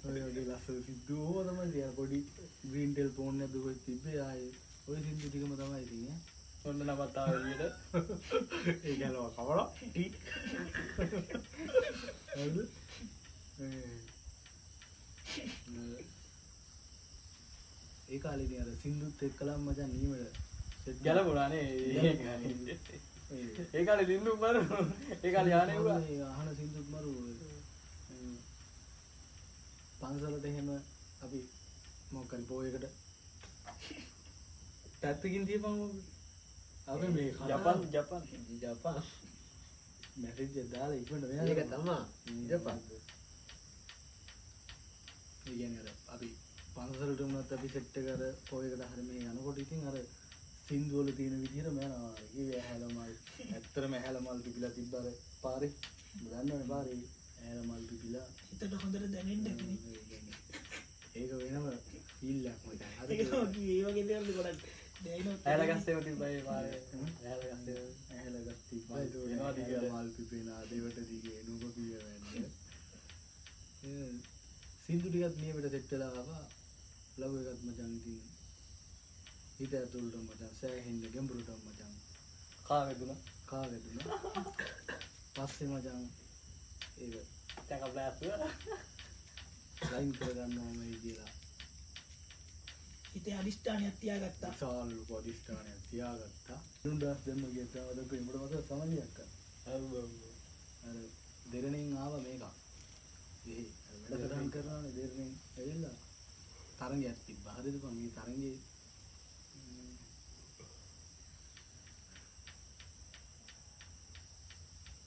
ඔය වගේ ලස්සන සිද්ධු ඕවා තමයි ඉතින් පොඩි ග්‍රීන් ටෙල් ෆෝන් එකක් දුක තිබ්බේ ආයේ ඔය සිද්ධු ටිකම තමයි ඉතින් ඈ ඔන්න නමත් ආව එළියට ඒ ගැලව කවලා ටී හරිද ඒ කාලේ ඉතින් අර සින්දුත් එක්කලම මචං නීමල සෙට් ගැලපුණානේ ඒ කාලේ දින්දු මරු ඒ කාලේ ආනේ උවා අහන සින්දුත් මරු පන්සලට එහෙම අපි මොකක් හරි පොයකට පැත්තකින් තියපන් අපි මේ ජපන් මැසේජ් එක දාලා ඉක්මනට වෙනවා ඒක තමයි ඉඳපන් ඒ කියන්නේ අර අපි පන්සලට වුණත් අපි සෙට් එක අර පොයකට හරි මේ යනකොට ඉතින් අර සින්දු වල තියෙන විදිහට මම යනවා ඒ ඇහැලමල් ඇත්තටම ඇහැලමල් පිපිලා තිබ්බ අර පාරේ දන්නවනේ පාරේ ඇහැලමල් පිපිලා හිතට හොඳට දැනෙන්න ඇතිනේ ඒක වෙනම ෆීල් එකක් මචං හරි ඒක ඒ වගේ දේවල් ගොඩක් දැනෙනවා ඇලගස්සේ උටින් බයි මාරේ ඇලගස්සේ ටික මල් පිපෙන ආදේවට දිගේ නුඹ පිය වෙන්නේ. සින්දු ටිකත් නියමයට සෙට් වෙලා ආවා. ලව් එකත් මචං ඉතින් හිත ඇතුළට මචං සෑහෙන්න ගැඹුරට මචං කාගෙදුනා කාගෙදුනා. පස්සේ මචං ඒක ටැක බ්ලාස්ට් ලයින් කරගන්න ඕනේ කියලා හිතේ අදිෂ්ඨානයක් තියාගත්තා. විශාල ලොකු අධිෂ්ඨානයක් තියාගත්තා. දුන්දාස් දෙන්න ගියත් අවදක ඉඹට මත සමලියක් අර දෙරණින් ආව මේක. එහේ වැඩසටහන් කරනවානේ දෙරණින් ඇවිල්ලා තරංගයක් තිබ්බා. හරිද බං මේ තරංගේ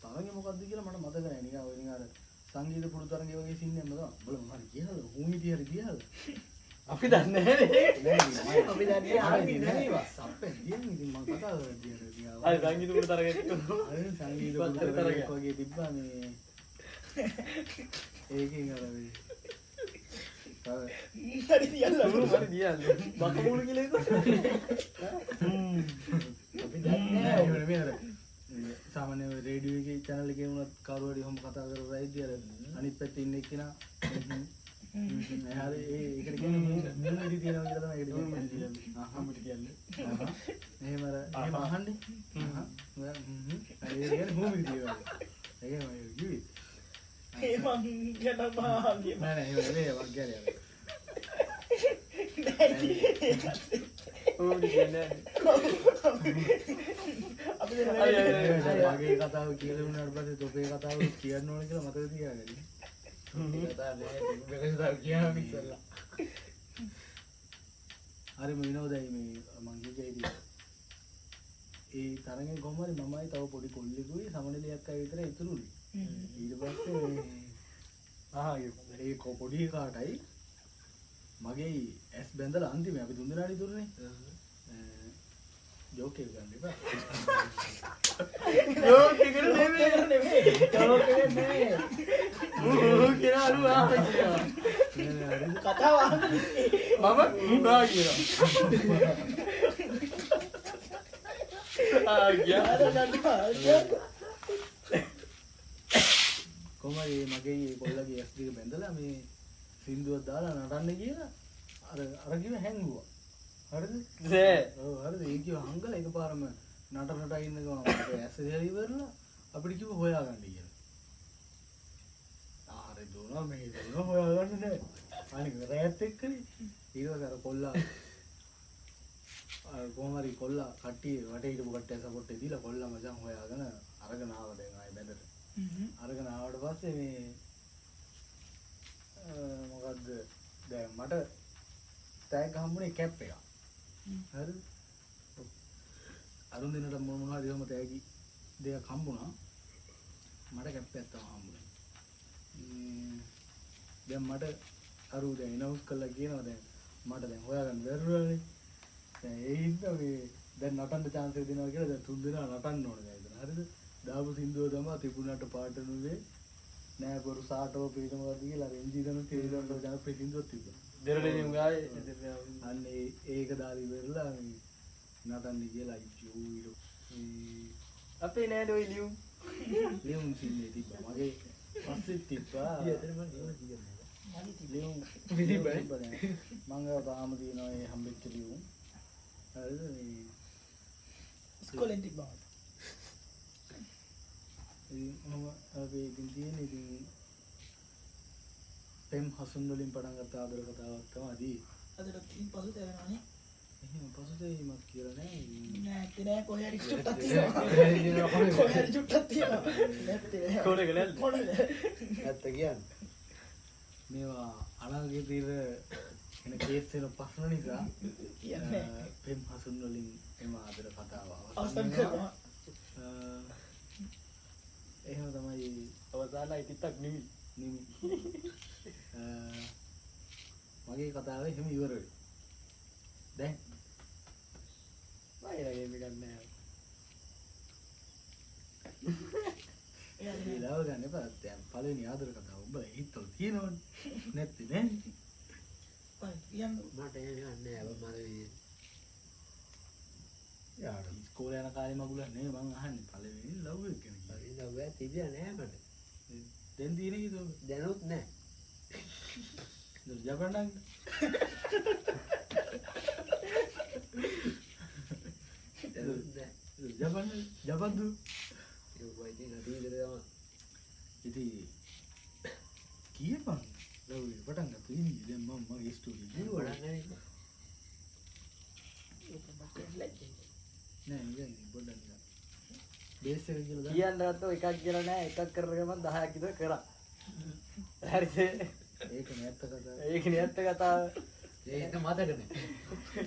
තරංගේ මොකද්ද කියලා මට මතක නැහැ. නිකන් ඔය නිකන් අර සංගීත පුරු තරංගේ වගේ සින් එකක් නේද? බලමු හරි කියලා. ඌ හිටිය හරි කියලා. අපි දන්නේ නැහැ. අපි දන්නේ ආන්නේ නැහැ. සප්පේ කියන්නේ ඉතින් මම කතා කරලා තියෙනවා. අර සංගීත පුරු තරගෙත් අර සංගීත පුරු තරංගයක් වගේ තිබ්බා මේ. ඒකෙන් අර මේ හරි දියල්ලා. හරි දියන්නේ. බකමුණු කියලා ඒක. අපි දන්නේ නෑ. සාමාන්‍ය රේඩියෝ එකේ channel එකේ වුණත් කවුරු හරි ඔහොම කතා කරලා ඉද්දි අර අනිත් පැත්තේ ඉන්න එක්කෙනා එහාට ඒකට කියන්නේ මූණෙදි තියනවා කියලා තමයි ඒකට කියන්නේ. අහම්බට කියන්නේ. එහෙම අර එහෙම අහන්නේ. ඒ කියන්නේ මූණෙදි තියනවා. ඒකම කිව්වේ. ඒ මං ගැන භාග්‍ය. නෑ නෑ එහෙම නෙවෙයි වක් කියන්නේ. ඕනි කියන්නේ. අපි වගේ කතාව කියලා වුණාට පස්සේ තොපේ කතාව කියන්න ඕන කියලා මතක තියාගන්න. හරිම විනෝදයි මේ මං කිව්වේ ඒ තරගෙන් කොහොම හරි මමයි තව පොඩි කොල්ලෙකුයි සමනලියක් අය විතර ඉතුරුනේ. ඊට පස්සේ ඒ පොඩි කාටයි මගේ ඇස් බැඳලා අන්තිමේ අපි තුන් දෙනාට ඉතුරුනේ. ජෝක් එක ගන්න එපා. ජෝක් එක නෙමෙයි. ජෝක් එක නෙමෙයි. ඌ කියලා අරු ආපේ කියලා. කතාව අහන්නේ. මම මුනා කියලා. කොහමද මගේ කොල්ලගේ ඇස් දෙක බැඳලා මේ සින්දුවක් දාලා නටන්න කියලා අර කිව්ව හැංගුවා. හරිද? ඔව් හරිද? ඒ කිව්ව හංගලා එකපාරම නට ඉන්න ගමන් ඇස් දෙක ඉවරලා අපිට කිව්ව හොයාගන්න කියලා. ආරේ දුනා මේ දුනා හොයාගන්න නෑ. අනික රෑත් එක්කනේ. ඊළඟ අර කොල්ලා කොහොම හරි කොල්ලා කට්ටිය වටේ හිටපු කට්ටිය සපෝට් එක දීලා කොල්ලා මචං හොයාගෙන අරගෙන ආවා දැන් ආයේ බැඳට. අරගෙන ආවට පස්සේ මේ මොකද්ද දැන් මට ටැග් හම්බුනේ කැප් එක. හරිද? අරුන් දිනට මොනවා හරි එහෙම ටැග් දෙයක් හම්බුණා. මට කැප් එකක් තමයි හම්බුනේ. දැන් මට අරු දැන් ඉනවුස් කළා කියනවා දැන් මට දැන් හොයාගන්න බැරුණානේ. දැන් ඒ හින්දා මේ දැන් නටන්න chance එක දෙනවා කියලා දැන් තුන් දෙනා නටන්න ඕනේ දැන් ඉතින්. හරිද? දාපු සින්දුව තමයි තිබුණාට පාට නුවේ නෑ බරු සාටෝ පිටම වර්ධ කියලා රෙන්ජිදන තේරෙන්න දැන් අපේ සින්දුවක් තිබ්බා. දෙරණියම් ගායේ අන්න ඒක දාලි වෙරලා නටන්න කියලා ඉච්චෝ අපේ නෑද ඔය ලියුම් ලියුම් සින්නේ තිබ්බා. මගේ පස්සේ තිබ්බා. ලියුම් තිබ්බා. මං ගාව තාම තියෙනවා ඒ හම්බෙච්ච ලියුම්. හරිද මේ ඉස්කෝලෙන් තිබ්බා. මම අපි ඉතින් තියෙන්නේ ඉතින් පෙම් හසුන් වලින් පටන් ගත්ත ආදර කතාවක් තමයි. අදට ඉතින් පසුතැවෙනවානේ. එහෙම පසුතැවීමක් කියලා නෑ. නෑ ඇත්තේ නෑ කොහේ හරි චුට්ටක් තියෙනවා. කොහේ හරි චුට්ටක් තියෙනවා. නැත්තේ නෑ. කොරේක නැද්ද? කොහොමද? ඇත්ත කියන්නේ. මේවා අනාගතයේ තියෙන එන කේස් වෙන ප්‍රශ්න නිසා කියන්නේ පෙම් හසුන් වලින් එම ආදර කතාව අවසන් කරනවා. එහෙම තමයි අවසානයි තිත්තක් නිවි නිමි. මගේ කතාව එහෙම ඉවර වෙයි. දැන් මයිලගේ මේක නෑ ඒ ලාව ගන්න එපා. දැන් පළවෙනි ආදර කතාව ඔබ හිතවල තියෙනවනේ. නැත්තේ නේ. පයි කියන්න මට එහෙම නෑ අව මම යාර ඉස්කෝලේ යන කාලේ මගුලක් නෙවෙයි මං අහන්නේ පළවෙනි ලව් එක ගැන. ලව්ව තිබිලා නෑ මට. දැන් තියෙන කීයද? දැනුත් නෑ. ජපන් දැනුත් නෑ. ජපන්දු ඒ වයිදී නැති විදිහට තමයි. ඉතින් කීයපන් ලව් පටන් ගත්තා ඉන්නේ දැන් මම මගේ ස්ටෝරි ඒක වඩා නෑ. නෑ ඉතින් පොඩ්ඩක් බේස් එක කියලා දාන්න. කියන්න ගත්තොත් එකක් කියලා නෑ එකක් කරගෙන මම 10ක් විතර කරා. හරිද? ඒක නැත්ත කතාව. ඒක නියත්ත කතාව. ඒක මතක නෑ.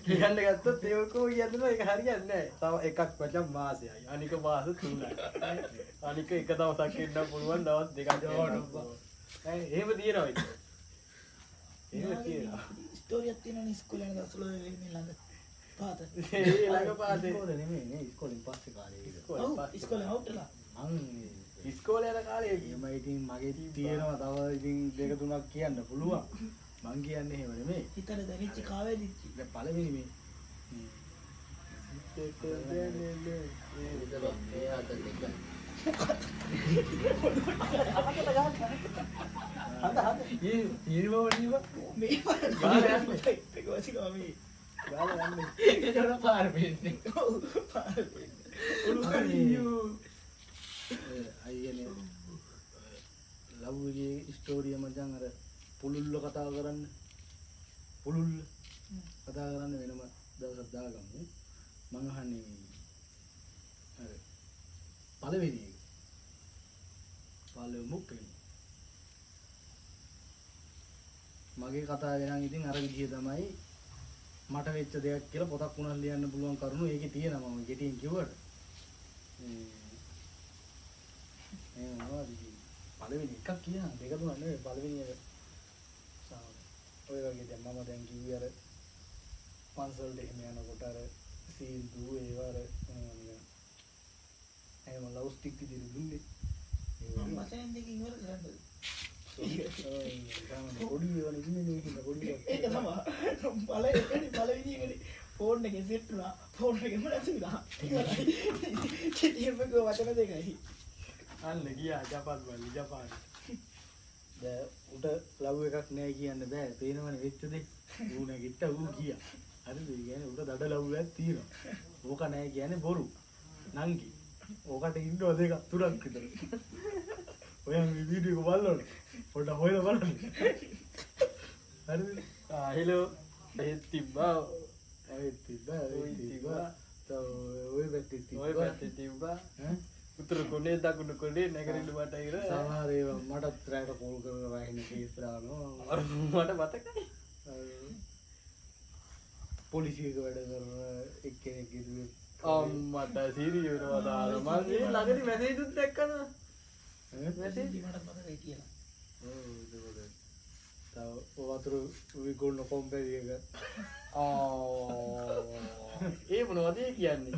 කියන්න ගත්තොත් ඒ ඔක්කොම කියනවා ඒක හරියන්නේ නෑ. තව එකක් මචං මාසයයි. අනික මාස 3යි. අනික එක දවසක් ඉන්න පුළුවන් දවස් දෙකක් යනවා. එහෙම තියෙනවා ඒක. එහෙම තියෙනවා. ස්ටෝරියක් තියෙනවනේ ඉස්කෝලේ යන දවස්වල මේ ළඟ පාත. ඒ ළඟ පාතේ ඉස්කෝලේ නෙමෙයි නේ ඉස්කෝලෙන් පස්සේ කාලේ ඒක. ඔව් ඉස්කෝලේ අවුට්ලා. මං ඉස්කෝලේ යන කාලේ එහෙම ඉතින් මගේ තියෙනවා තව ඉතින් දෙක තුනක් කියන්න පුළුවන්. මං කියන්නේ එහෙම නෙමෙයි. හිතට දැනෙච්ච කාවේදිච්ච. දැන් පළවෙනි මේ ඒ අත දෙක. හඳ හඳ ඊ ඊර්වවණීව මේ ගාලා යන්නේ. ඒක වසිකා මේ. ගාලා යන්නේ. ඒකට පාර වෙන්නේ. ඔව් පාර. උළුකරියෝ. අයියනේ ලව්ගේ ස්ටෝරිය මචං අර පුළුල්ල කතා කරන්න පුළුල්ල කතා කරන්න වෙනම දවසක් දාගමු මං අහන්නේ අර පළවෙනි එක පළවෙනි පෙළ මගේ කතාවේ නම් ඉතින් අර විදිය තමයි මට වෙච්ච දෙයක් කියලා පොතක් උනන් ලියන්න පුළුවන් කරුණු ඒකේ තියෙනවා මම ගෙටින් කිව්වට පළවෙනි එකක් කියන දෙක තුනක් නෙවෙයි පළවෙනි එක ඔය වගේ දැන් මම දැන් කිව්වේ අර පන්සලට එහෙම යනකොට අර සීන් දූ ඒවා අර එහෙම ලව් ස්ටික් විදිහට දුන්නේ මම වචනෙන් දෙකකින් ඉවර කරන්නද? පොඩි ඒවා නෙමෙයි මේක පොඩි ඒක තමයි. පළවෙනි එකනේ ෆෝන් එකේ සෙට් වුණා. ෆෝන් එකෙම නැතිලා. කිතියෙම වචන දෙකයි. අන්න ගියා ජපාන් වල ජපාන්. දැන් උට ලව් එකක් නැහැ කියන්න බෑ පේනවනේ වෙච්ච දේ ඌ නැගිට්ට ඌ ගියා හරිද ඒ කියන්නේ උට දඩ ලව් එකක් තියෙනවා ඕක නැහැ කියන්නේ බොරු නංගි ඕකට ඉන්නව දෙකක් තුනක් විතර ඔයා මේ වීඩියෝ එක බලන්න පොඩ්ඩක් හොයලා බලන්න හරිද හෙලෝ ඒ තිබ්බා ඒ තිබ්බා ඔය පැත්තේ ඔය තිබ්බා පැත්තේ තිබ්බා ඈ උතුරු කොනේ දකුණු කොනේ නැගරින්න මට ඉර සමහර ඒවා මටත් රැට කෝල් කරලා වහින්න කේස් දානවා මට මතකයි පොලිසියක වැඩ කරන එක්කෙනෙක් ඉදුවේ අම්මට සිරිය වෙනවා දාලා මම මේ ළඟදී මැසේජ් උත් දැක්කන මැසේජ් මට මතකයි කියලා. තව වතුර විකුණන කොම්පැනි එක ඒ මොනවද ඒ කියන්නේ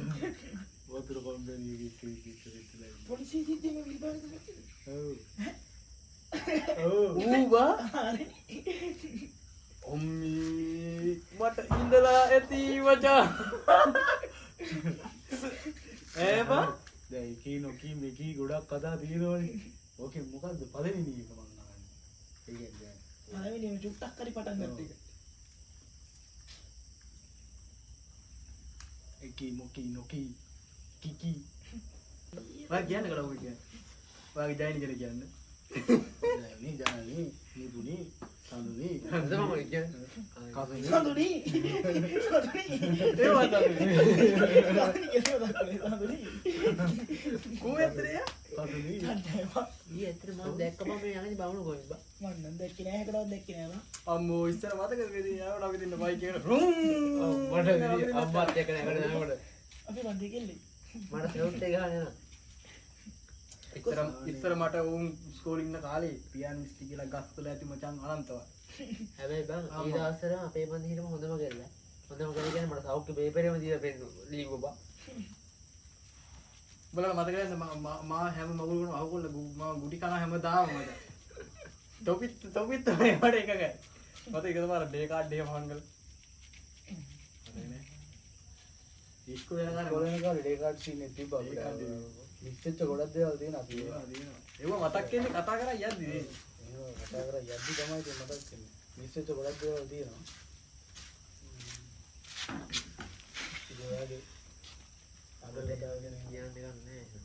වතුර කොම්පැනි එකේ කිච්චිලා පොලිසිය සිද්ධියම විභාගද නැතිද? ඔව් ඌවා හරි. ඔම්මී මට ඉඳලා ඇති මචං ඒවා දැන් එකී නොකී මේකී ගොඩක් කතා තියෙනවනේ ඕකේ මොකද්ද පළවෙනි එක මම අහන්නේ ඒ කියන්නේ පළවෙනිම චුට්ටක් හරි පටන් ගත්ත එක. එකී මොකී නොකී කිකි ඔයා කියන්නේ කලවුයි කියන්නේ ඔයාගේ ජයින් කියලා කියන්නේ නේ ජානි නිබුනි සඳුනි හදම කියන්නේ. කසුනි සඳුනි. ඒවා තමයි සඳුනි. කොහෙත්ද කසුනි ඊ ඇත්තට මම දැක්කම මේ යන්නේ බවුණු කොහෙද බා. මම නම් දැක්කේ නැහැ එකටවත් දැක්කේ නැහැ බා. අම්මෝ ඉස්සර මතකද මේ යාවට අපි දෙන්න බයික් එකට මට අම්මත් එක්ක නැගලා යනකොට අපි බන්දේ කෙල්ලේ. මට සෙවුට් එක ගහන්න යනවා. ඉස්සර මට උන් ස්කෝල් ඉන්න කාලේ පියානෝ මිස්ටි කියලා ගස්වල ඇති මචං අනන්තවත්. හැබැයි බං ඒ දවස්වල අපේ බන්ද හිටම හොඳම කෙල්ල. හොඳම කෙල්ල කියන්නේ මට සෞඛ්‍ය පේපරේම දීලා පෙන්නු ලීගෝ බා. බලන්න මතකද මා හැම මගුල් කරන අහුකොල්ල මම ගුටි කන හැමදාම මචං. ටොපිත් තමයි මට එකගයි. මට ඒක තමයි ඩේ කාඩ් එක මංගල. ඉස්කෝලේ යන කාලේ කොලෙන කාලේ ඩේ කාඩ් සීන් එක තිබ්බා ඩේ කාඩ් අපිට මිස්සෙච්ච ගොඩක් දේවල් තියෙන අපි ඒව මතක් වෙන්නේ කතා කරා යද්දි ඒවා කතා කරා යද්දි තමයි ඉතින් මතක් වෙන්නේ. මිස්සෙච්ච ගොඩක් දේවල් තියෙනවා. ඒ වගේ අද කතාවගෙන කියන්න දෙයක් නැහැ.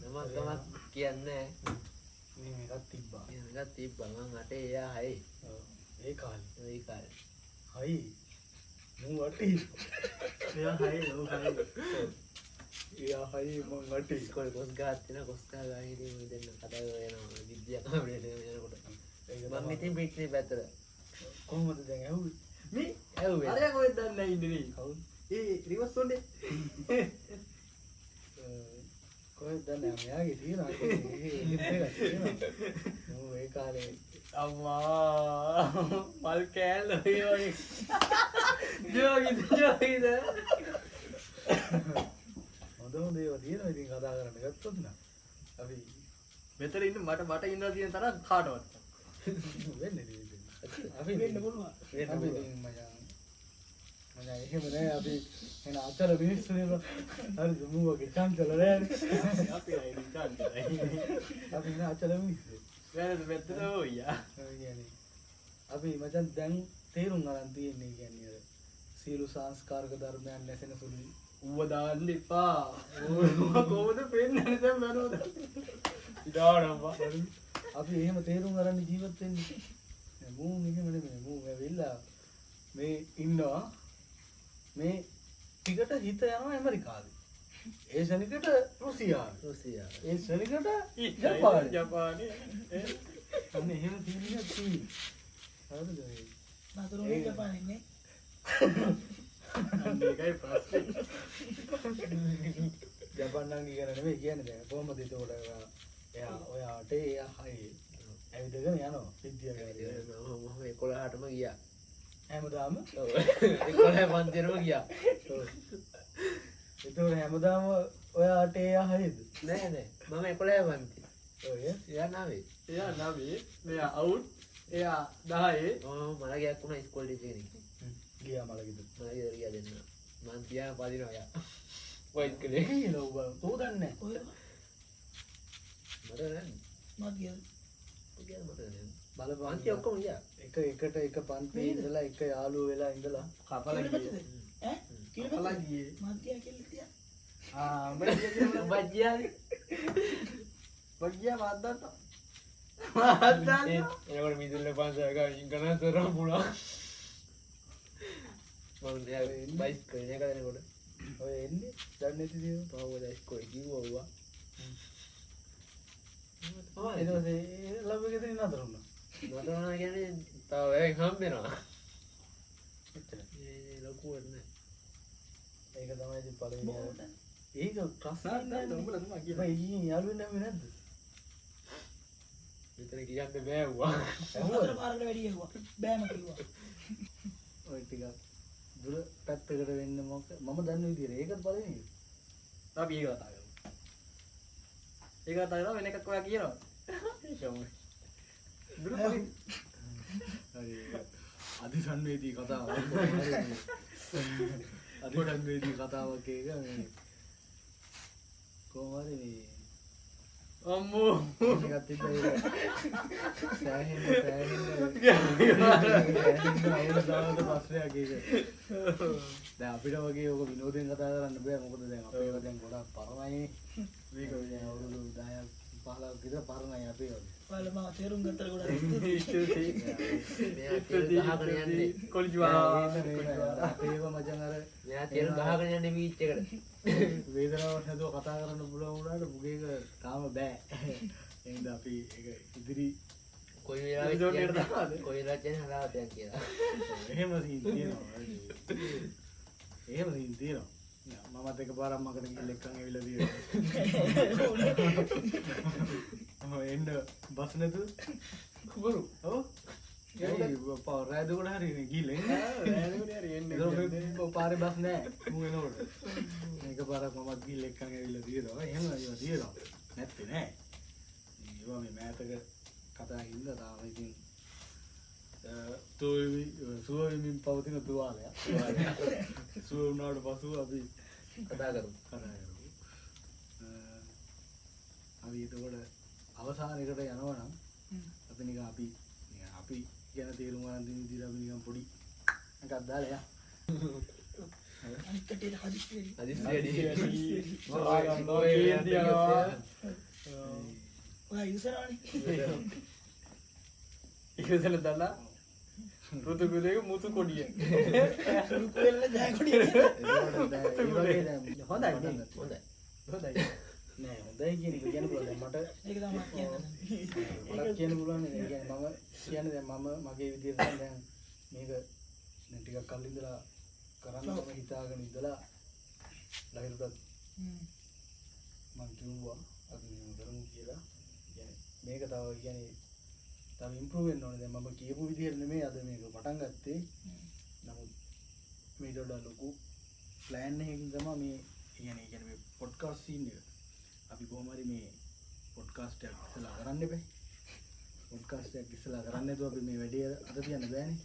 නමක් කියන්නේ මේ මේකක් තිබ්බා. මේකත් තිබ්බා මං 8 එයා 6. ඔව්. ඒ කාලේ. ඒ කාලේ. හයි. මම වටි. එයා හයි ලෝ හයි එයා හයි මම වටි. ඉස්කෝලේ කොස් ගහත් වෙන කොස් ගහ ගා හිටියේ මේ දෙන්න කතා කරගෙන යනවා විද්‍යාව අපිට යනකොට. මම ඉතින් පිටේ පැත්තට කොහොමද දැන් ඇහුවේ? මේ ඇහුවේ. අරයා කොහෙද දන්නේ නැහැ ඉන්නේ කවුද? ඒ රිවර්ස් උන්නේ කොහෙද දන්නේ මෙයාගේ තියෙනවා ඒ කාලේ අම්මා මල් කෑල්ල ඔය වගේ ජෝගිද හොඳ හොඳ ඒවා තියෙනවා ඉතින් කතා කරන්න ගත්තොත් නම් අපි මෙතන ඉන්න මට ඉන්නවා කියන තරම් කාටවත් වෙන්නේ ඉතින් අපි වෙන්න පුළුවන්. අපි ඉතින් මචං එහෙම නෑ අපි එන අතර මිනිස්සු නේද හරිද මූවගේ චංචල නෑනේ අපි අයින් ගන්න අපි ඉන්න අතර මිනිස්සු වැරද්ද මෙතන ඔයියා කියන්නේ අපි මචං දැන් තේරුම් ගන්න තියෙන්නේ කියන්නේ අර සීල සංස්කාරක ධර්මයන් නැසෙන සුළුයි ඌව දාන්න එපා කොහොමද පෙන්නන්නේ දැන් මනෝද ඉදානවා අපි එහෙම තේරුම් ගන්න ජීවත් වෙන්නේ මූ මෙහෙම නෙමෙයි මූ ඇවිල්ලා මේ ඉන්නවා මේ ටිකට හිත යනවා ඇමරිකාවේ ඒ ශනිකට රුසියාවේ ඒ ශනිකට ජපානයේ අන්න එහෙම තියෙනවා තියෙන්නේ හරිද නතරුනේ ජපානේ නේ. අන්න ඒකයි ප්‍රශ්නේ ජපාන් නම් කියන නෙමෙයි කියන්නේ දැන් කොහොමද ඒකට එයා ඔය 8 එයා 6 ඇවිදගෙන යනවා විද්‍යාලයට 11ටම ගියා. හැමදාම 11 පන්තිරම ගියා. ඒතකොට හැමදාම ඔය 8 එයා 6ද නෑ නෑ මම 11 පන්ති. ඔය එයා 9. එයා නවී මෙයා අවුට් එයා 10 මම ගියක් වුණා ඉස්කෝලේ කෙනෙක්. ගියා මලගෙද මම ගියා දෙන්න. මං තියා පදිනවා යා. වයිට් කලේ. කියලා ඔබ තෝ දන්නේ ඔය මට නෑ. මත් ගියද? ඔය මට නෑ. බලපන් පන්ති ඔක්කොම ගියා. එක පන්තියේ ඉඳලා එක යාළුවෝ වෙලා ඉඳලා කපලා ගියේ ඈ? කපලා කිලෝ ගියේ මත් ගියා කියලා තියා. උඹට කියන්නේ බජ්ජියානේ. බග්ගියා මාත් දන්නවා එනකොට මිදුල්ල පන්සල් ගා ඉංගන තරම් පුණා. මම දැන් බයිස් කරන එක දෙනකොට ඔය එන්නේ දන්නේ නැති දේව පාවල ඉස්කෝලේ කිව්වා. ඊට පස්සේ ළමයි ගෙදර නතර වුණා මට ඕන කියන්නේ තව ඒක හම්බෙනවා. එච්චරයි. ඒ ලොකුවට නෑ. ඒක තමයි ඉතින් පළවෙනි බොහොමද? ඒක ප්‍රශ්න නෑ උඹලා තමයි මම කියන්නේ ඊයේ යාළුවෙන් නැමෙ නැද්ද මෙතන කියන්න බෑ වුණා. හතර පාරකට වැඩි යවුවා. බෑම කිව්වා. ඔය ටික දුර පැත්තකට වෙන්න මොක මම දන්න විදිහට ඒකත් පළවෙනි අපි ඒක කතා කරමු ඒක කතා කරලා වෙන එකක් ඔයා කියනවා ඒකම දුර පරි හරි අධිසන්වේදී කතාවක් අධිසන්වේදී කතාවක් එක මේ කොහොමද මේ අම්මෝ එකක් තිබ්බා ඒක සෑහෙන්න අවුරුද්දකට පස්සෙක් ඒක දැන් අපිට වගේ ඔක විනෝදයෙන් කතා කරන්න බෑ මොකද දැන් අපේ ඒවා දැන් ගොඩක් පරණයි මේක දැන් අවුරුදු 10ක් 15ක් විතර පරණයි අපේ වගේ ඔයාලා මම තේරුම් ගත්තට ගොඩක් මෙයා තේරුම් ගහගෙන යන්නේ. කොලිජුවා අපේ ඒවා මචං අර මෙයා තේරුම් ගහගෙන යන්නේ බීච් එකට. වේදනාවක් නැතුව කතා කරන්න පුළුවන් වුණාට මුගේක තාම බෑ එහෙනම් අපි ඒක ඉදිරි කොයි වෙලාවෙත් එපිසෝඩ් එකට කියන්නේ දාන්නද? කොයි වෙලාවෙත් කියන්නේ හදාගත්තයක් කියලා. එහෙම සීන් තියෙනවා එහෙම සීන් තියෙනවා මමත් එකපාරක් මකට ගිහින් එක්කන් ඇවිල්ලා තියෙනවා එන්න බස් නැතුව කුබරු ඔව් ඒ රෑදුකට හරි ගිහින් එන්නේ පාරේ බස් නැහැ මු එනකොට එකපාරක් මමත් ගිහින් එක්කන් ඇවිල්ලා තියෙනවා එහෙම ඒවා තියෙනවා නැත්තේ නෑ ඒවා මේ මෑතක කතා හින්දා තාම ඉතින් සුවවිමින් පවතින තුවාලයක් සුව වුණාට පසුව අපි කතා කරමු. කතා කරමු අපි එතකොට අවසානයකට යනවා නම් අපි නිකන් අපි ගැන තේරුම් ගන්න දෙන විදිහට අපි නිකන් පොඩි එකක් දාලා යා. අනිත් කටේ හදිස්සියෙ ඔයා ඉස්සරහනේ ඉවසල දලා රුතු කුලේක මුතු කොඩිය. රුතු වෙන්න ජය කොටිය හොඳයි හොඳයි. හොඳයි. නෑ හොඳයි කියන එක කියන්න පුළුවන්. මට ඒක තමයි කියන්නේ මට කියන්න පුළුවන් නේ. ඒ කියන්නේ මම කියන්නේ දැන් මම මගේ විදියට දැන් මේක දැන් ටිකක් කල් ඉඳලා කරන්න මම හිතාගෙන ඉඳලා ලහිරුටත් මම කිව්වා අපි මේක කරමු කියලා. කියන්නේ මේක තව කියන්නේ තව ඉම්ප්‍රූව් වෙන්න ඕනේ. දැන් මම කියපු විදියට නෙමෙයි අද මේක පටන් ගත්තේ. නමුත් මේකට වඩා ලොකු ප්ලෑන් එකකින් තමයි මේ කියන්නේ මේ පොඩ්කාස්ට් සීන් එක. අපි කොහොම හරි මේ පොඩ්කාස්ට් එකක් ඉස්සලා කරන්න එපා. පොඩ්කාස්ට් එකක් ඉස්සලා කරන්න නැතුව අපි මේ වැඩේ අද තියන්න බෑනේ.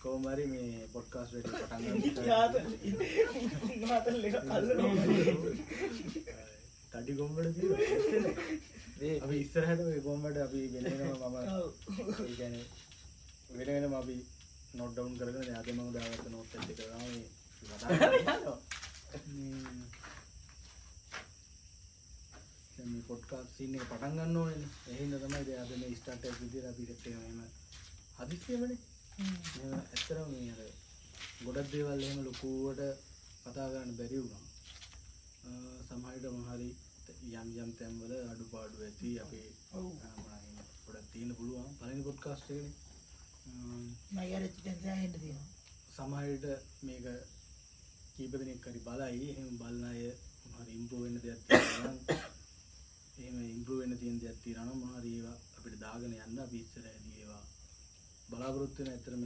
කොහොම හරි මේ පොඩ්කාස්ට් එක පටන් ගන්න. තඩි ගොම්බඩ තියෙනවා. අපි ඉස්සරහට ඔය ගොම්බඩ අපි වෙන වෙනම මම ඒ කියන්නේ වෙන වෙනම අපි නෝට් ඩවුන් කරගෙන දැන් අද මම දාගත්ත නෝට් එක කරනවා මේ කතා කරනවා. දැන් මේ පොඩ්කාස්ට් සීන් එක පටන් ගන්න ඕනේ. ඒ හින්දා තමයි දැන් අද මේ ස්ටාර්ට් එක විදියට අපි සෙට් එක මෙහෙම හදිස්සියෙමනේ. ඇත්තටම මේ අර ගොඩක් දේවල් එහෙම ලොකුවට කතා කරන්න බැරි වුණා. සමහර විට මොහරි යම් තැන්වල අඩුපාඩු ඇති අපේ මොනවායින් ගොඩක් තියෙන්න පුළුවන්. පළවෙනි පොඩ්කාස්ට් එකනේ. මම යාරට දැන් සෑහෙන්න තියෙනවා. සමහර විට මේක කීප දෙනෙක් හරි බලයි. එහෙම බලන අය මොහරි ඉම්ප්‍රූව් වෙන්න දෙයක් තියෙනවා නම් එහෙම ඉම්ප්‍රූව් වෙන්න තියෙන දෙයක් තියෙනවා නම් මොහරි ඒවා අපිට දාගෙන යන්න අපි ඉස්සරහදී ඒවා බලාපොරොත්තු වෙන ඇත්තට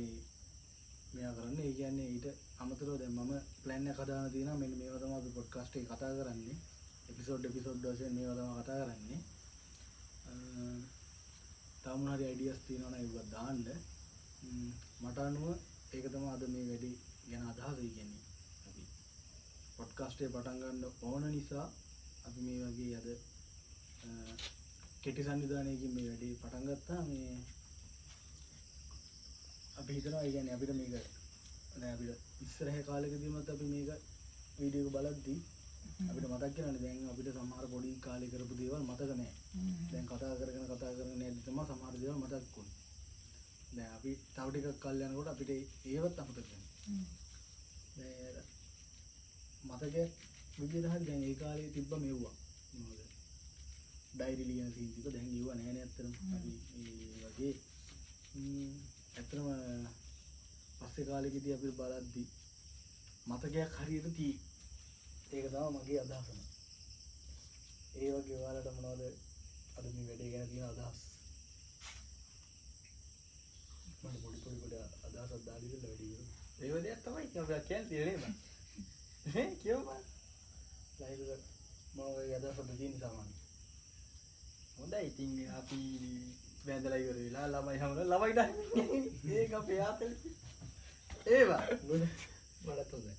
මෙයා කරන්නේ. ඒ කියන්නේ ඊට අමතරව දැන් මම ප්ලෑන් එකක් හදාගෙන තියෙනවා. මෙන්න මේවා තමයි අපි පොඩ්කාස්ට් එකේ කතා කරන්නේ. එපිසෝඩ් වශයෙන් මේවා තමයි කතා කරන්නේ. තව මොනවාරි අයිඩියාස් තියෙනවා නම් ඒවා දාන්න. මට අනුව ඒක තමයි අද මේ වැඩේ ගැන අදහස කියන්නේ. අපි පොඩ්කාස්ට් එක පටන් ගන්න ඕන නිසා අපි මේ වගේ අද කෙටි සංවිධානයකින් මේ වැඩේ පටන් ගත්තා. මේ අපි හිතනවා ඒ කියන්නේ අපිට මේක දැන් අපිට ඉස්සරහ කාලෙකදීමත් අපි මේක වීඩියෝ එක බලද්දී අපිට මතක් කරගන්න දැන් අපිට සමහර පොඩි කාලේ කරපු දේවල් මතක නැහැ. දැන් කතා කරගෙන යද්දි තමයි සමහර දේවල් මතක් වුනේ. දැන් අපි තව ටිකක් කල් යනකොට අපිට ඒවත් අමතක වෙනවා. දැන් මතකයක් විදිහට හරි දැන් ඒ කාලේ තිබ්බ මෙව්වා. මොනවද? ඩයරි ලියන සීන් තිබ්බ. දැන් ඒව නැහැ නේ ඇත්තටම. අපි මේ වගේ ඇත්තටම පස්සේ කාලෙකදී අපි බලද්දි මතකයක් හරියට තියෙයි. ඒක තමයි මගේ අදහස. ඒ වගේ ඔයාලට මොනවද අද මේ වැඩේ ගැන තියෙන අදහස්? මම පොඩි අදහසක් දාලා ඉන්න වැඩි ඉවර. ඒ වගේ දෙයක් තමයි අපි කියන්නේ නේද? කියවපන්. ලයිව් මම ඔය අදහසක් දෙන්න සාමාන්‍ය. හොඳයි ඉතින් අපි වැඳලා ඉවර වෙලා ළමයි හැමෝම ළමයිට ඒක අපේ ආතල් ඒවා මටත් හොඳයි.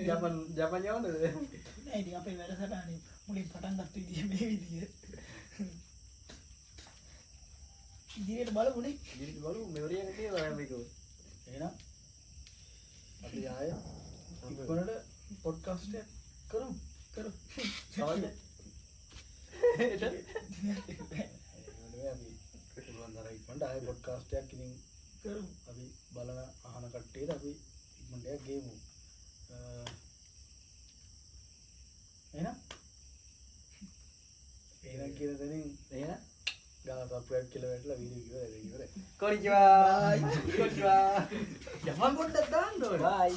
ජපන් යවන්නද? නෑ ඉතින් අපේ වැඩසටහනේ මුලින් පටන් ගත්ත විදිය මේ විදිය. ඉදිරියට බලමුනේ. ඉතින් බලමු මෙවරියක තියෙනවා මේක. එහෙනම් අපි ආය ඉක්මනට පොඩ්කාස්ට් එක කරමු. සමහරවිට අපි පුළුවන් තරම් ඉක්මනට ආය පොඩ්කාස්ට් එකක් ඉතින් කරමු. අපි බලන අහන කට්ටියට අපි ඉක්මනට එකක් ගෙමු. එහෙනම් කියන තැනින් එහෙනම් ගාන සබ්ස්ක්‍රයිබ් කියලා වැටලා වීඩියෝ ඉවරයි. කොනිචිවා කොනිචිවා ජපන් පොඩ්ඩක් දාන්න ඕනේ. බයි.